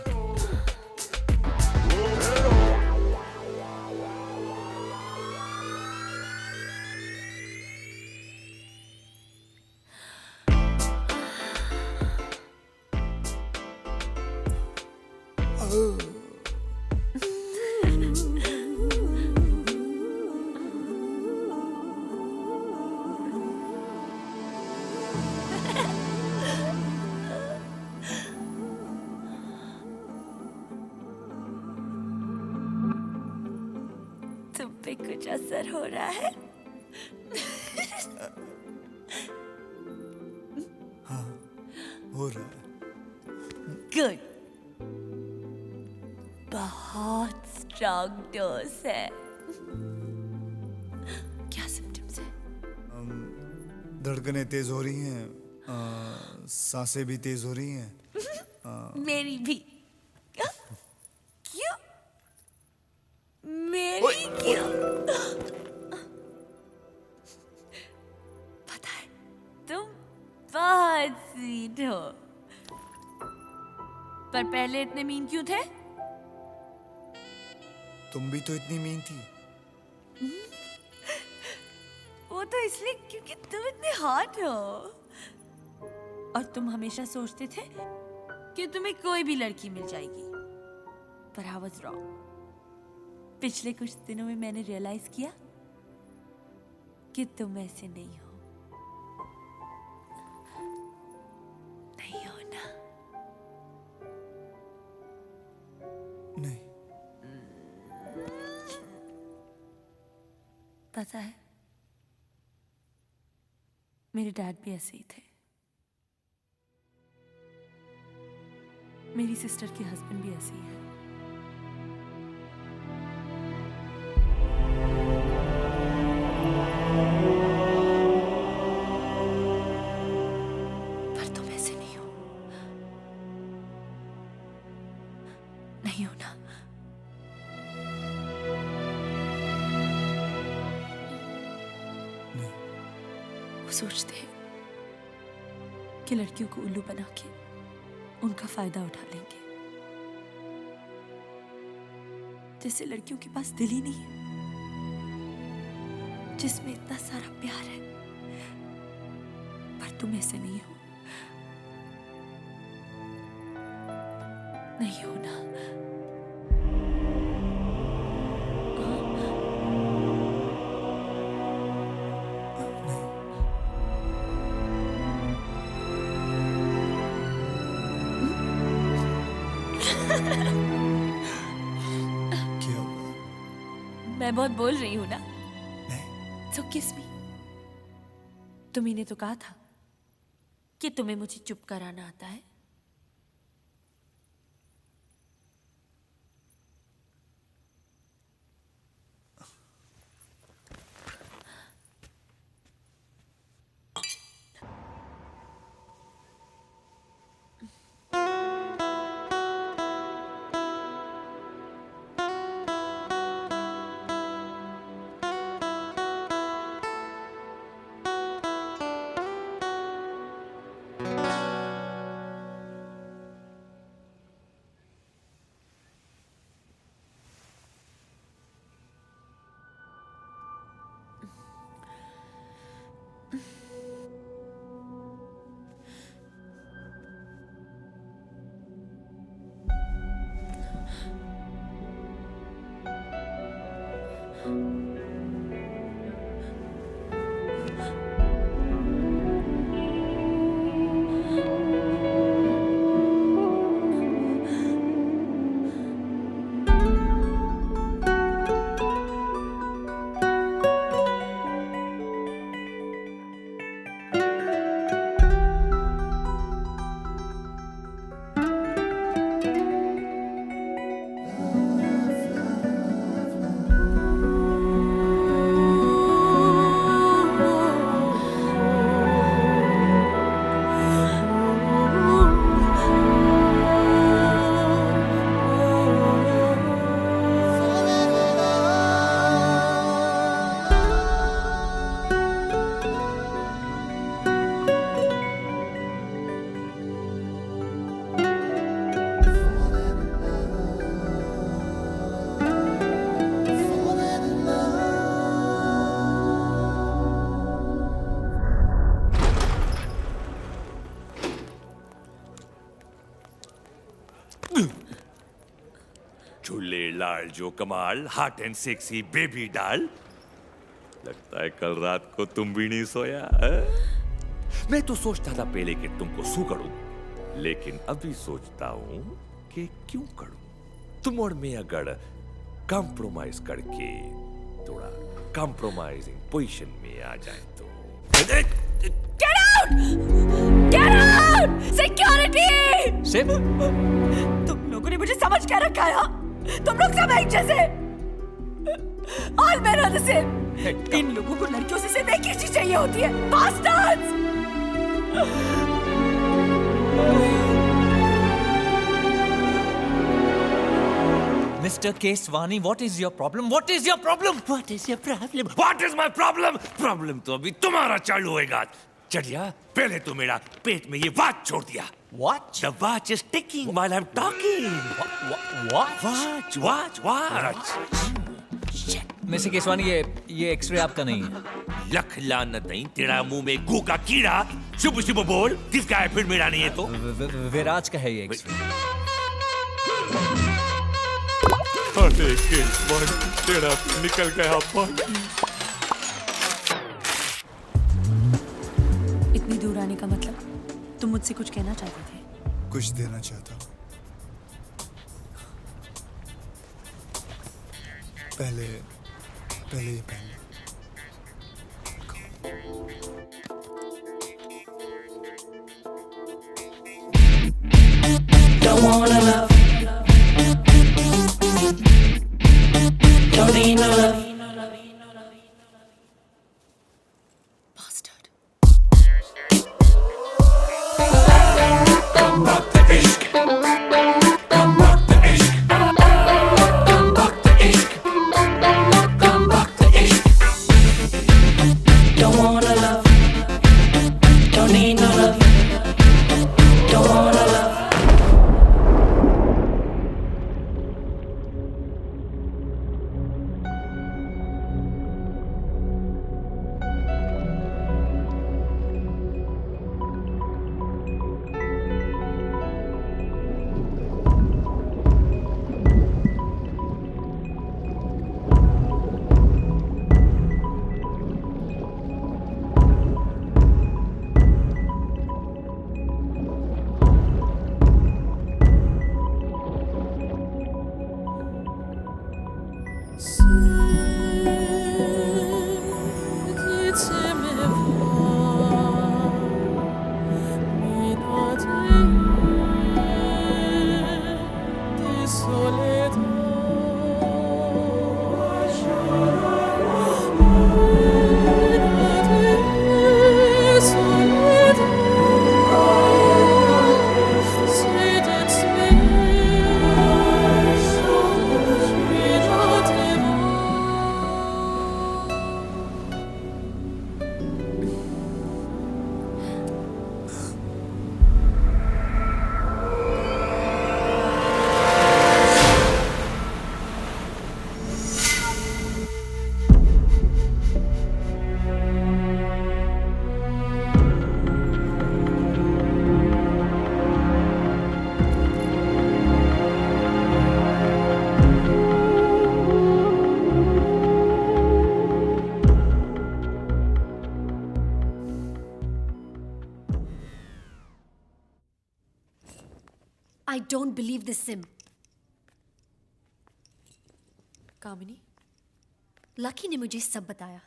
तुम पे कुछ असर हो रहा है? हाँ, हो रहा है। गुड। बहुत स्ट्रॉन्ग डोज है। क्या सिम्टम्स है? धड़कनें तेज हो रही हैं, सांसें भी तेज हो रही हैं। मेरी भी। क्यों? मेरी क्यों? पता है, तुम बहुत स्वीट हो। पर पहले इतने मीन क्यों थे? तुम भी तो इतनी मीन थी। वो तो इसलिए क्योंकि तुम इतने हॉट हो। और तुम हमेशा सोचते थे कि तुम्हें कोई भी लड़की मिल जाएगी। पर I was wrong। पिछले कुछ दिनों में मैंने रियलाइज किया कि तुम ऐसे नहीं हो। नहीं हो ना? नहीं। पता है, मेरे डैड भी ऐसे ही थे। मेरी सिस्टर के हस्बैंड भी ऐसे ही है। पर तुम ऐसे नहीं हो। नहीं हूं ना। वो सोचते हैं कि लड़कियों को उल्लू बना के उनका फायदा उठा लेंगे, जैसे लड़कियों के पास दिल ही नहीं है, जिसमें इतना सारा प्यार है। पर तुम ऐसे नहीं हो, नहीं हो ना। क्या हुआ? मैं बहुत बोल रही हूं ना। So kiss me. तुम्ही ने तो कहा था कि तुम्हें मुझे चुप कराना आता है। झूले लाल जो कमाल, हॉट एंड सेक्सी बेबी डाल। लगता है कल रात को तुम भी नहीं सोया है? मैं तो सोचता था पहले कि तुमको सू करूं, लेकिन अभी सोचता हूं कि क्यों करूं। तुम और मैं अगर कॉम्प्रोमाइज करके थोड़ा कॉम्प्रोमाइजिंग पोजीशन में आ जाए तो। Get out! Get out! Security! SIM? तुम लोगों ने मुझे समझ क्या रखा है? हाँ? तुम लोग सब एक जैसे। All men are the same. इन लोगों को लड़कियों से सिर्फ एक ही चीज चाहिए होती है, bastards! Mr. Keswani, what is your problem? What is your problem? What is your problem? What is my problem? Problem तो अभी तुम्हारा चालू होएगा। चढ़िया, पहले तो मेरा पेट में ये watch छोड़ दिया। Watch? The watch is ticking while I'm talking. What? Watch. Mr. Keswani, ये एक्सरे आपका नहीं है। लख लानत नहीं, तेरा मुंह में गू का कीड़ा। शुभ शुभ बोल, किसका है फिर मेरा नहीं है तो? विराज का है ये एक्सरे। अरे केसवान, तेरा निकल गया बाकी। इतनी दूर आने का मतलब? तुम मुझसे कुछ कहना चाहते थे? कुछ देना चाहता हूँ। पहले ये पहले। Don't wanna love. Don't need no love. Bastard. Come rock the ishq. Come rock the ishq. I don't believe this, Sim. Kamini, lucky ने मुझे सब बताया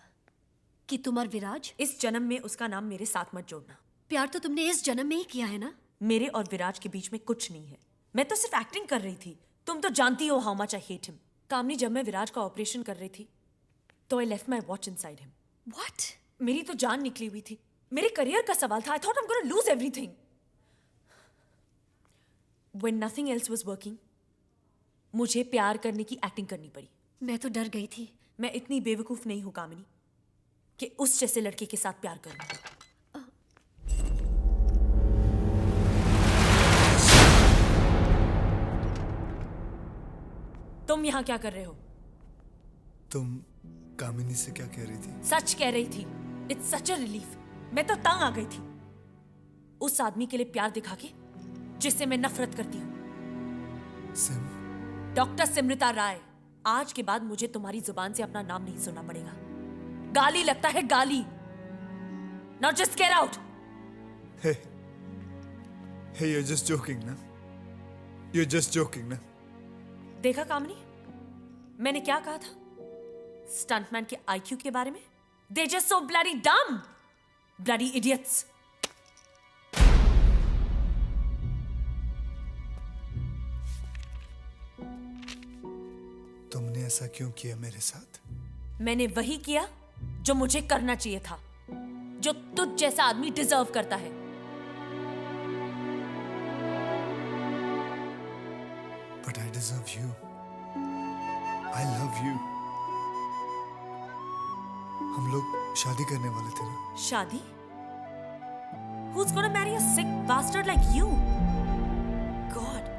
कि तुम और विराज, इस जन्म में उसका नाम मेरे साथ मत जोड़ना। प्यार तो तुमने इस जन्म में ही किया है ना? मेरे और विराज के बीच में कुछ नहीं है। मैं तो सिर्फ एक्टिंग कर रही थी। तुम तो जानती हो how much I hate him. Kamini, जब मैं विराज का ऑपरेशन कर रही थी तो I left my watch inside him. What? मेरी तो जान निकली हुई थी। मेरे करियर का सवाल था। I thought I am gonna lose everything. When nothing else was working, मुझे प्यार करने की एक्टिंग करनी पड़ी। मैं तो डर गई थी। मैं इतनी बेवकूफ नहीं हूं कामिनी कि उस जैसे लड़के के साथ प्यार करूं। तुम यहां क्या कर रहे हो? तुम कामिनी से क्या कह रही थी? सच कह रही थी। It's such a relief. मैं तो तंग आ गई थी उस आदमी के लिए प्यार दिखा के जिससे मैं नफरत करती हूं। सिम। डॉक्टर सिमृता राय, आज के बाद मुझे तुम्हारी जुबान से अपना नाम नहीं सुनना पड़ेगा। गाली लगता है गाली। Now just get out. Hey, you're just joking, ना? You're just joking, ना? देखा कामनी, मैंने क्या कहा था स्टंटमैन के आईक्यू के बारे में? They just so bloody dumb, bloody idiots. तुमने ऐसा क्यों किया मेरे साथ? मैंने वही किया जो मुझे करना चाहिए था, जो तुझ जैसा आदमी डिजर्व करता है। But I deserve you. I love you. हम लोग शादी करने वाले थे ना? शादी? Who's gonna marry a sick bastard like you? God,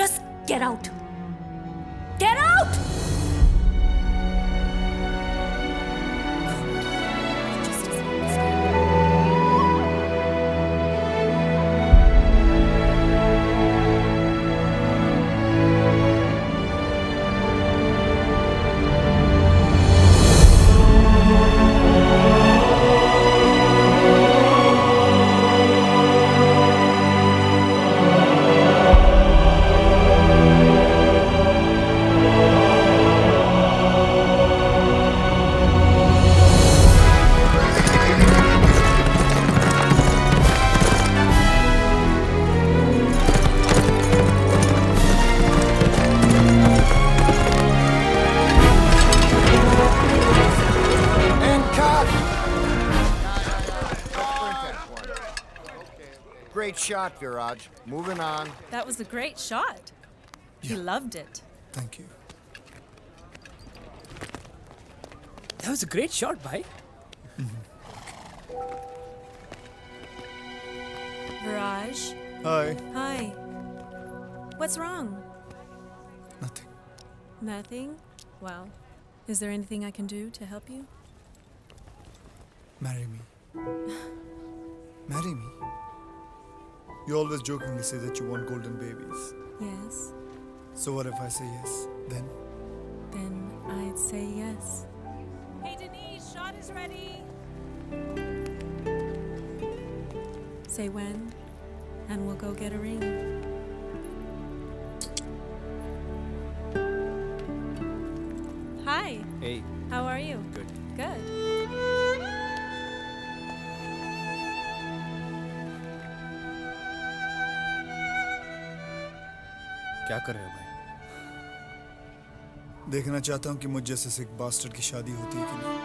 just get out. Get out! Great shot, Viraj. Moving on. That was a great shot. He loved it. Thank you. That was a great shot, bhai. Viraj. Hi. Hi. What's wrong? Nothing. Nothing? Well, is there anything I can do to help you? Marry me. Marry me. You always jokingly say that you want golden babies. Yes. So what if I say yes? Then? Then I'd say yes. Hey Denise, shot is ready. Say when, and we'll go get a ring. Hi. Hey. How are you? Good. Good. क्या कर रहे हो भाई? देखना चाहता हूँ कि मुझ जैसे से एक बास्टर्ड की शादी होती है कि नहीं।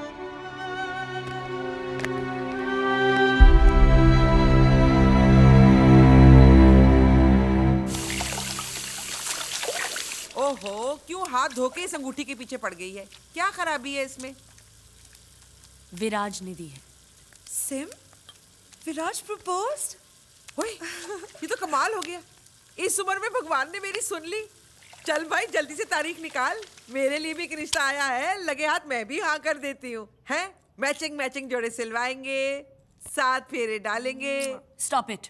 ओहो, क्यों हाथ धो के इस अंगूठी के पीछे पड़ गई है? क्या खराबी है इसमें? विराज ने दी है। सिम, विराज प्रपोज्ड? ओए, ये तो कमाल हो गया। इस उम्र में भगवान ने मेरी सुन ली। चल भाई, जल्दी से तारीख निकाल। मेरे लिए भी एक रिश्ता आया है, लगे हाथ मैं भी हाँ कर देती हूँ। हैं? मैचिंग मैचिंग जोड़े सिलवाएंगे, 7 फेरे डालेंगे। Stop it.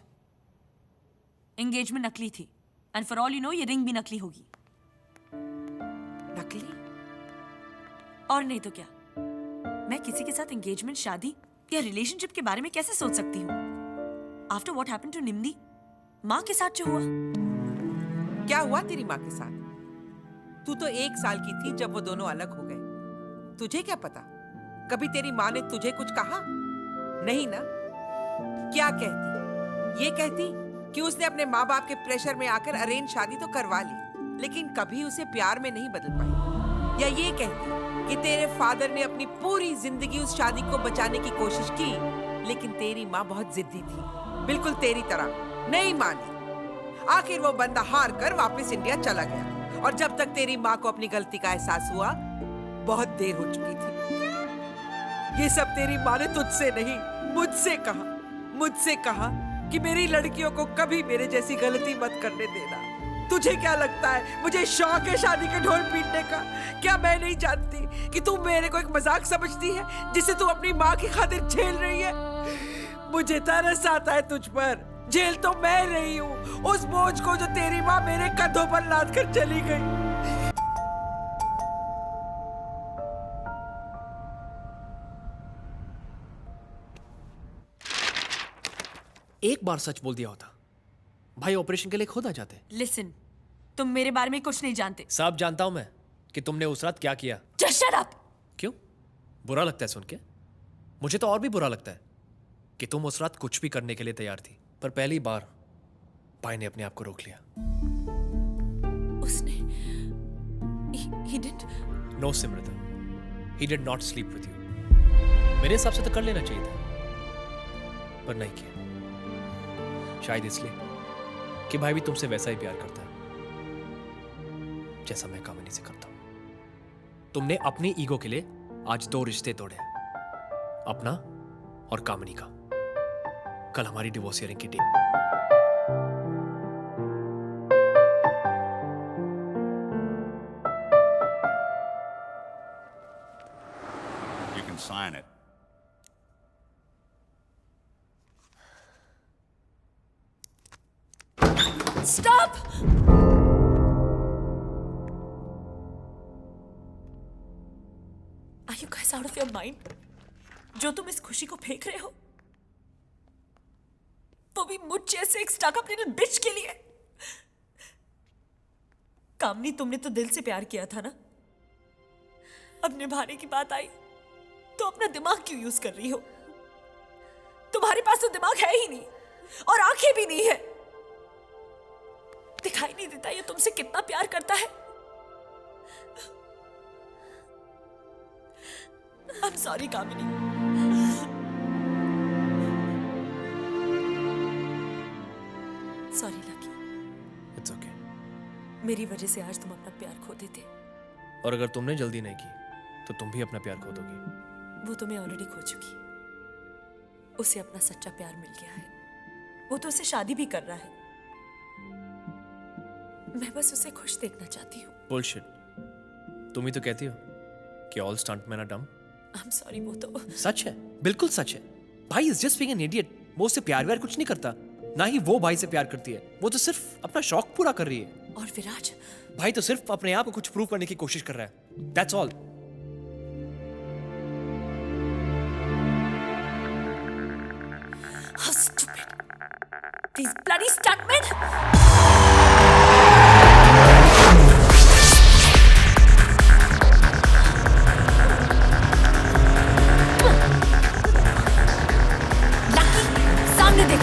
एंगेजमेंट नकली थी, and for all you know ये रिंग भी नकली होगी। नकली? और नहीं तो क्या, मैं किसी के साथ एंगेजमेंट, शादी या रिलेशनशिप के बारे में कैसे सोच सकती हूँ? आफ्टर व्हाट हैपेंड टू निम्दी, माँ के साथ जो हुआ। क्या हुआ तेरी माँ के साथ? तू तो 1 साल की थी जब वो दोनों अलग हो गए। तुझे क्या पता, कभी तेरी माँ ने तुझे कुछ कहा? नहीं ना? क्या कहती? ये कहती कि उसने अपने माँ बाप के प्रेशर में आकर अरेंज शादी तो करवा ली, लेकिन कभी उसे प्यार में नहीं बदल पाई। या ये कहती कि तेरे फादर ने अपनी पूरी जिंदगी उस शादी को बचाने की कोशिश की, लेकिन तेरी माँ बहुत जिद्दी थी, बिल्कुल तेरी तरह, नहीं मानी। आखिर वो बंदा हार कर वापस इंडिया चला गया, और जब तक तेरी माँ को अपनी गलती का एहसास हुआ, बहुत देर हो चुकी थी। ये सब तेरी माँ ने तुझसे नहीं, मुझसे कहा कि मेरी लड़कियों को कभी मेरे जैसी गलती मत करने देना। तुझे क्या लगता है मुझे शौक है शादी के ढोल पीटने का? क्या मैं नहीं जानती कि तू मेरे को एक मजाक समझती है जिसे तू अपनी माँ की खातिर झेल रही है? मुझे तरस आता है तुझ पर। झेल तो मैं रही हूँ उस बोझ को जो तेरी माँ मेरे कंधों पर लाद कर चली गई। एक बार सच बोल दिया होता, भाई ऑपरेशन के लिए खुद आ जाते। लिसन, तुम मेरे बारे में कुछ नहीं जानते। सब जानता हूं मैं कि तुमने उस रात क्या किया। Just shut up! क्यों? बुरा लगता है सुन के? मुझे तो और भी बुरा लगता है कि तुम उस रात कुछ भी करने के लिए तैयार थी, पर पहली बार भाई ने अपने आप को रोक लिया। उसने he didn't... No, Simrita. He did not sleep with you. मेरे हिसाब से तो कर लेना चाहिए था, पर नहीं किया। शायद इसलिए कि भाई भी तुमसे वैसा ही प्यार करता है जैसा मैं कामिनी से करता हूं। तुमने अपनी ईगो के लिए आज 2 रिश्ते तोड़े, अपना और कामिनी का। कल हमारी डिवोर्स हियरिंग की date. You can sign it. Stop! Are you guys out of your mind? जो तुम इस खुशी को फेंक रहे हो, वो भी मुझ जैसे एक स्टक अप लिटिल बिच के लिए। कामनी, तुमने तो दिल से प्यार किया था ना? अब निभाने की बात आई तो अपना दिमाग क्यों यूज कर रही हो? तुम्हारे पास तो दिमाग है ही नहीं और आंखें भी नहीं है। दिखाई नहीं देता ये तुमसे कितना प्यार करता है? I'm sorry, Kamini. Sorry, lucky. It's okay. मेरी वजह से आज तुम अपना प्यार खो देते। और अगर तुमने जल्दी नहीं की तो तुम भी अपना प्यार खो दोगी। वो तुम्हें ऑलरेडी खो चुकी। उसे अपना सच्चा प्यार मिल गया है। वो तो उसे शादी भी कर रहा है। मैं बस उसे खुश देखना चाहती हूँ। बुलशिट। तुम ही तो कहती हो कि all stuntman are dumb. I'm sorry, वो तो सच है, बिल्कुल सच है। भाई is just being an idiot. वो उससे प्यार व्यार कुछ नहीं करता, ना ही वो भाई से प्यार करती है। वो तो सिर्फ अपना शौक पूरा कर रही है। और विराज? भाई तो सिर्फ अपने आप को कुछ प्रूव करने की कोशिश कर रहा है। That's all. How stupid! These bloody stuntmen! सामने देख।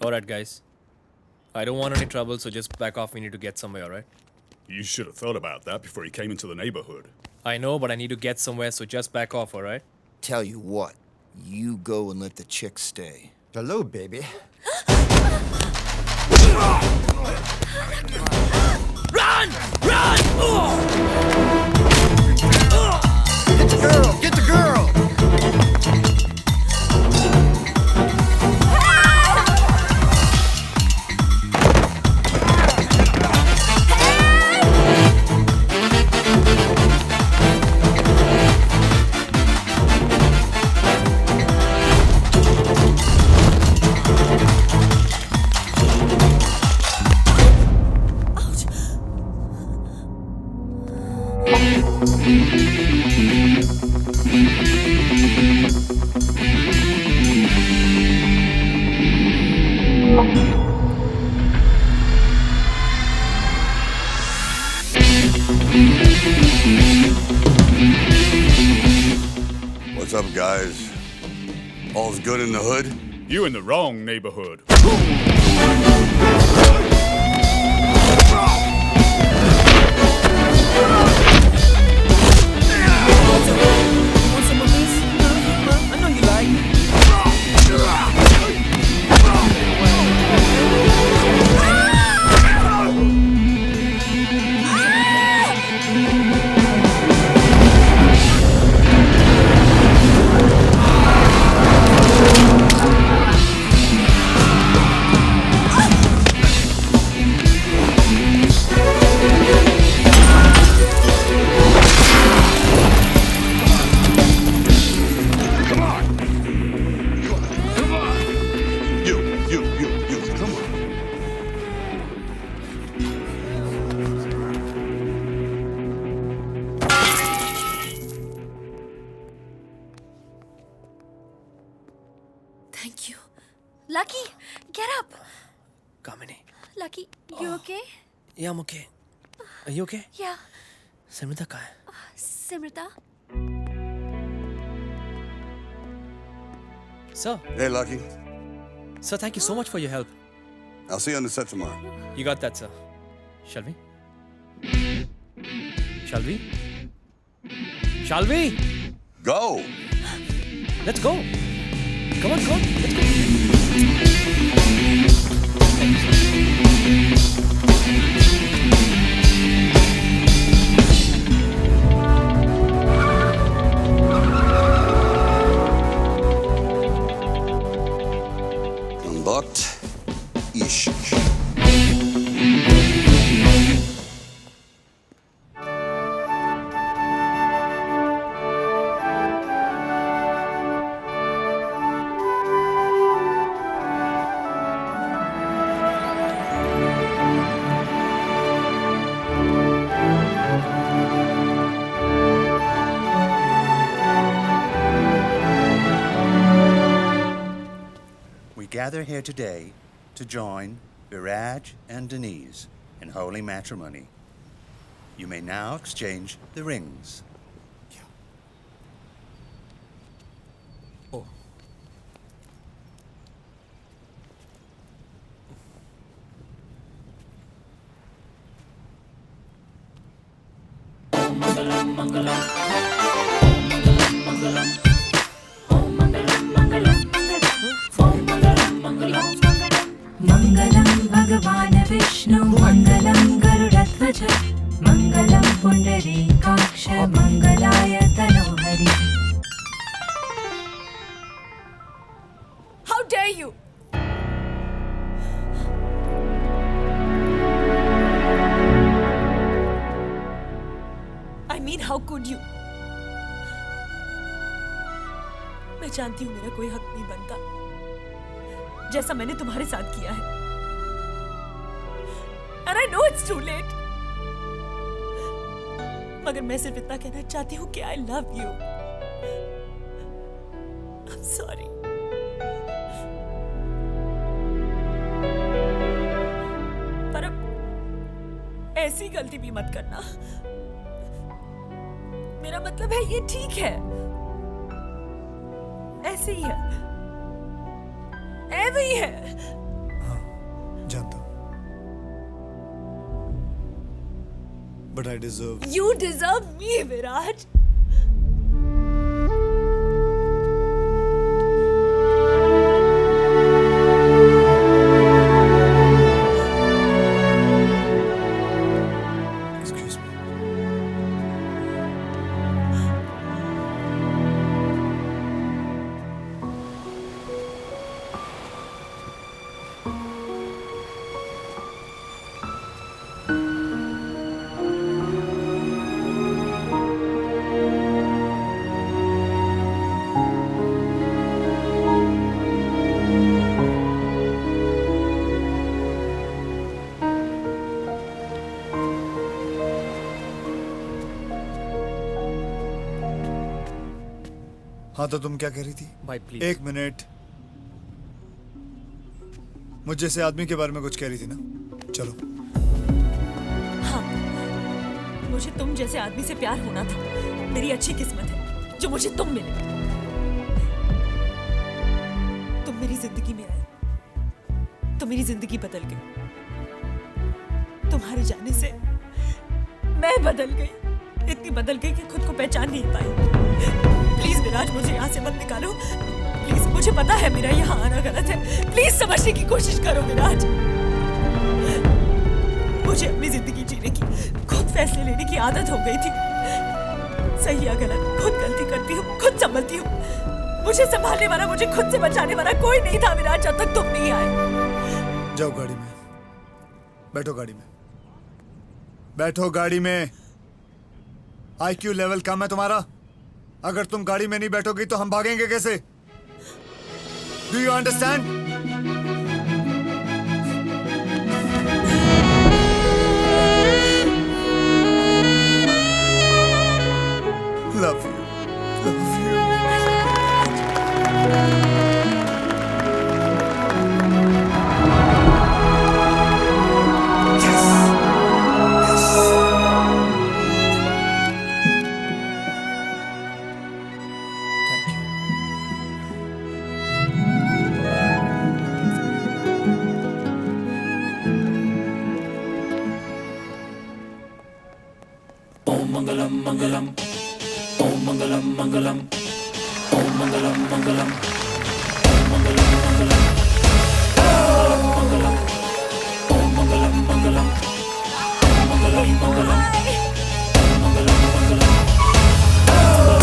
Alright, guys. I don't want any trouble, so just back off. We need to get somewhere, alright? You should have thought about that before he came into the neighborhood. I know, but I need to get somewhere, so just back off, alright? Tell you what, you go and let the chick stay. Hello, baby. Run! Run! What's up, guys? All's good in the hood? You in the wrong neighborhood. Want some of this? I know you like. Thank you. Lucky, get up. Kamini. Lucky, you okay? Yeah, I'm okay. Are you okay? Yeah. Simrita कहाँ है? Simrita? Sir. Hey, Lucky. Sir, thank you so much for your help. I'll see you on the set tomorrow. You got that, sir. Shall we? Shall we? Shall we? Go! Let's go. Come on, come on. Let's go. Conduct Ishq. We gather here today to join Viraj and Denise in holy matrimony. You may now exchange the rings. मंगलम भगवान विष्णु मंगलम गरुड़ध्वज मंगलम पुंडरीकाक्ष मंगलाय तनोहरि. How dare you? I mean, how could you? मैं जानती हूँ मेरा कोई हक नहीं बनता जैसा मैंने तुम्हारे साथ किया है. And I know it's too late. मगर मैं सिर्फ इतना कहना चाहती हूँ कि I love you. I'm sorry. पर अब ऐसी गलती भी मत करना. मेरा मतलब है ये ठीक है. ऐसे ही है. ऐसे ही है. जानता हूं. But I deserve. You deserve me, Viraj. Excuse me. हाँ तो तुम क्या कह रही थी? भाई प्लीज। एक मिनट, मुझ जैसे आदमी के बारे में कुछ कह रही थी ना? चलो। हाँ, मुझे तुम जैसे आदमी से प्यार होना था। मेरी अच्छी किस्मत है जो मुझे तुम मिले। तुम मेरी जिंदगी में आए तो मेरी जिंदगी बदल गई। तुम्हारे जाने से मैं बदल गई, इतनी बदल गई कि खुद को पहचान नहीं पाई। प्लीज विराज, मुझे यहाँ से मत निकालो प्लीज। मुझे पता है मेरा यहाँ आना गलत है, प्लीज समझने की कोशिश करो विराज। मुझे अपनी जिंदगी जीने की, खुद फैसले लेने की आदत हो गई थी। सही या गलत खुद गलती करती हूँ, खुद संभलती हूँ। मुझे संभालने वाला, मुझे खुद से बचाने वाला कोई नहीं था विराज, जब तक तुम नहीं आए। जाओ गाड़ी में बैठो, गाड़ी में बैठो, गाड़ी में। IQ लेवल कम है तुम्हारा। अगर तुम गाड़ी में नहीं बैठोगी तो हम भागेंगे कैसे? Do you understand? Love you, love you. Mangalam, Mangalam, Om Mangalam, Mangalam, Om Mangalam, Mangalam.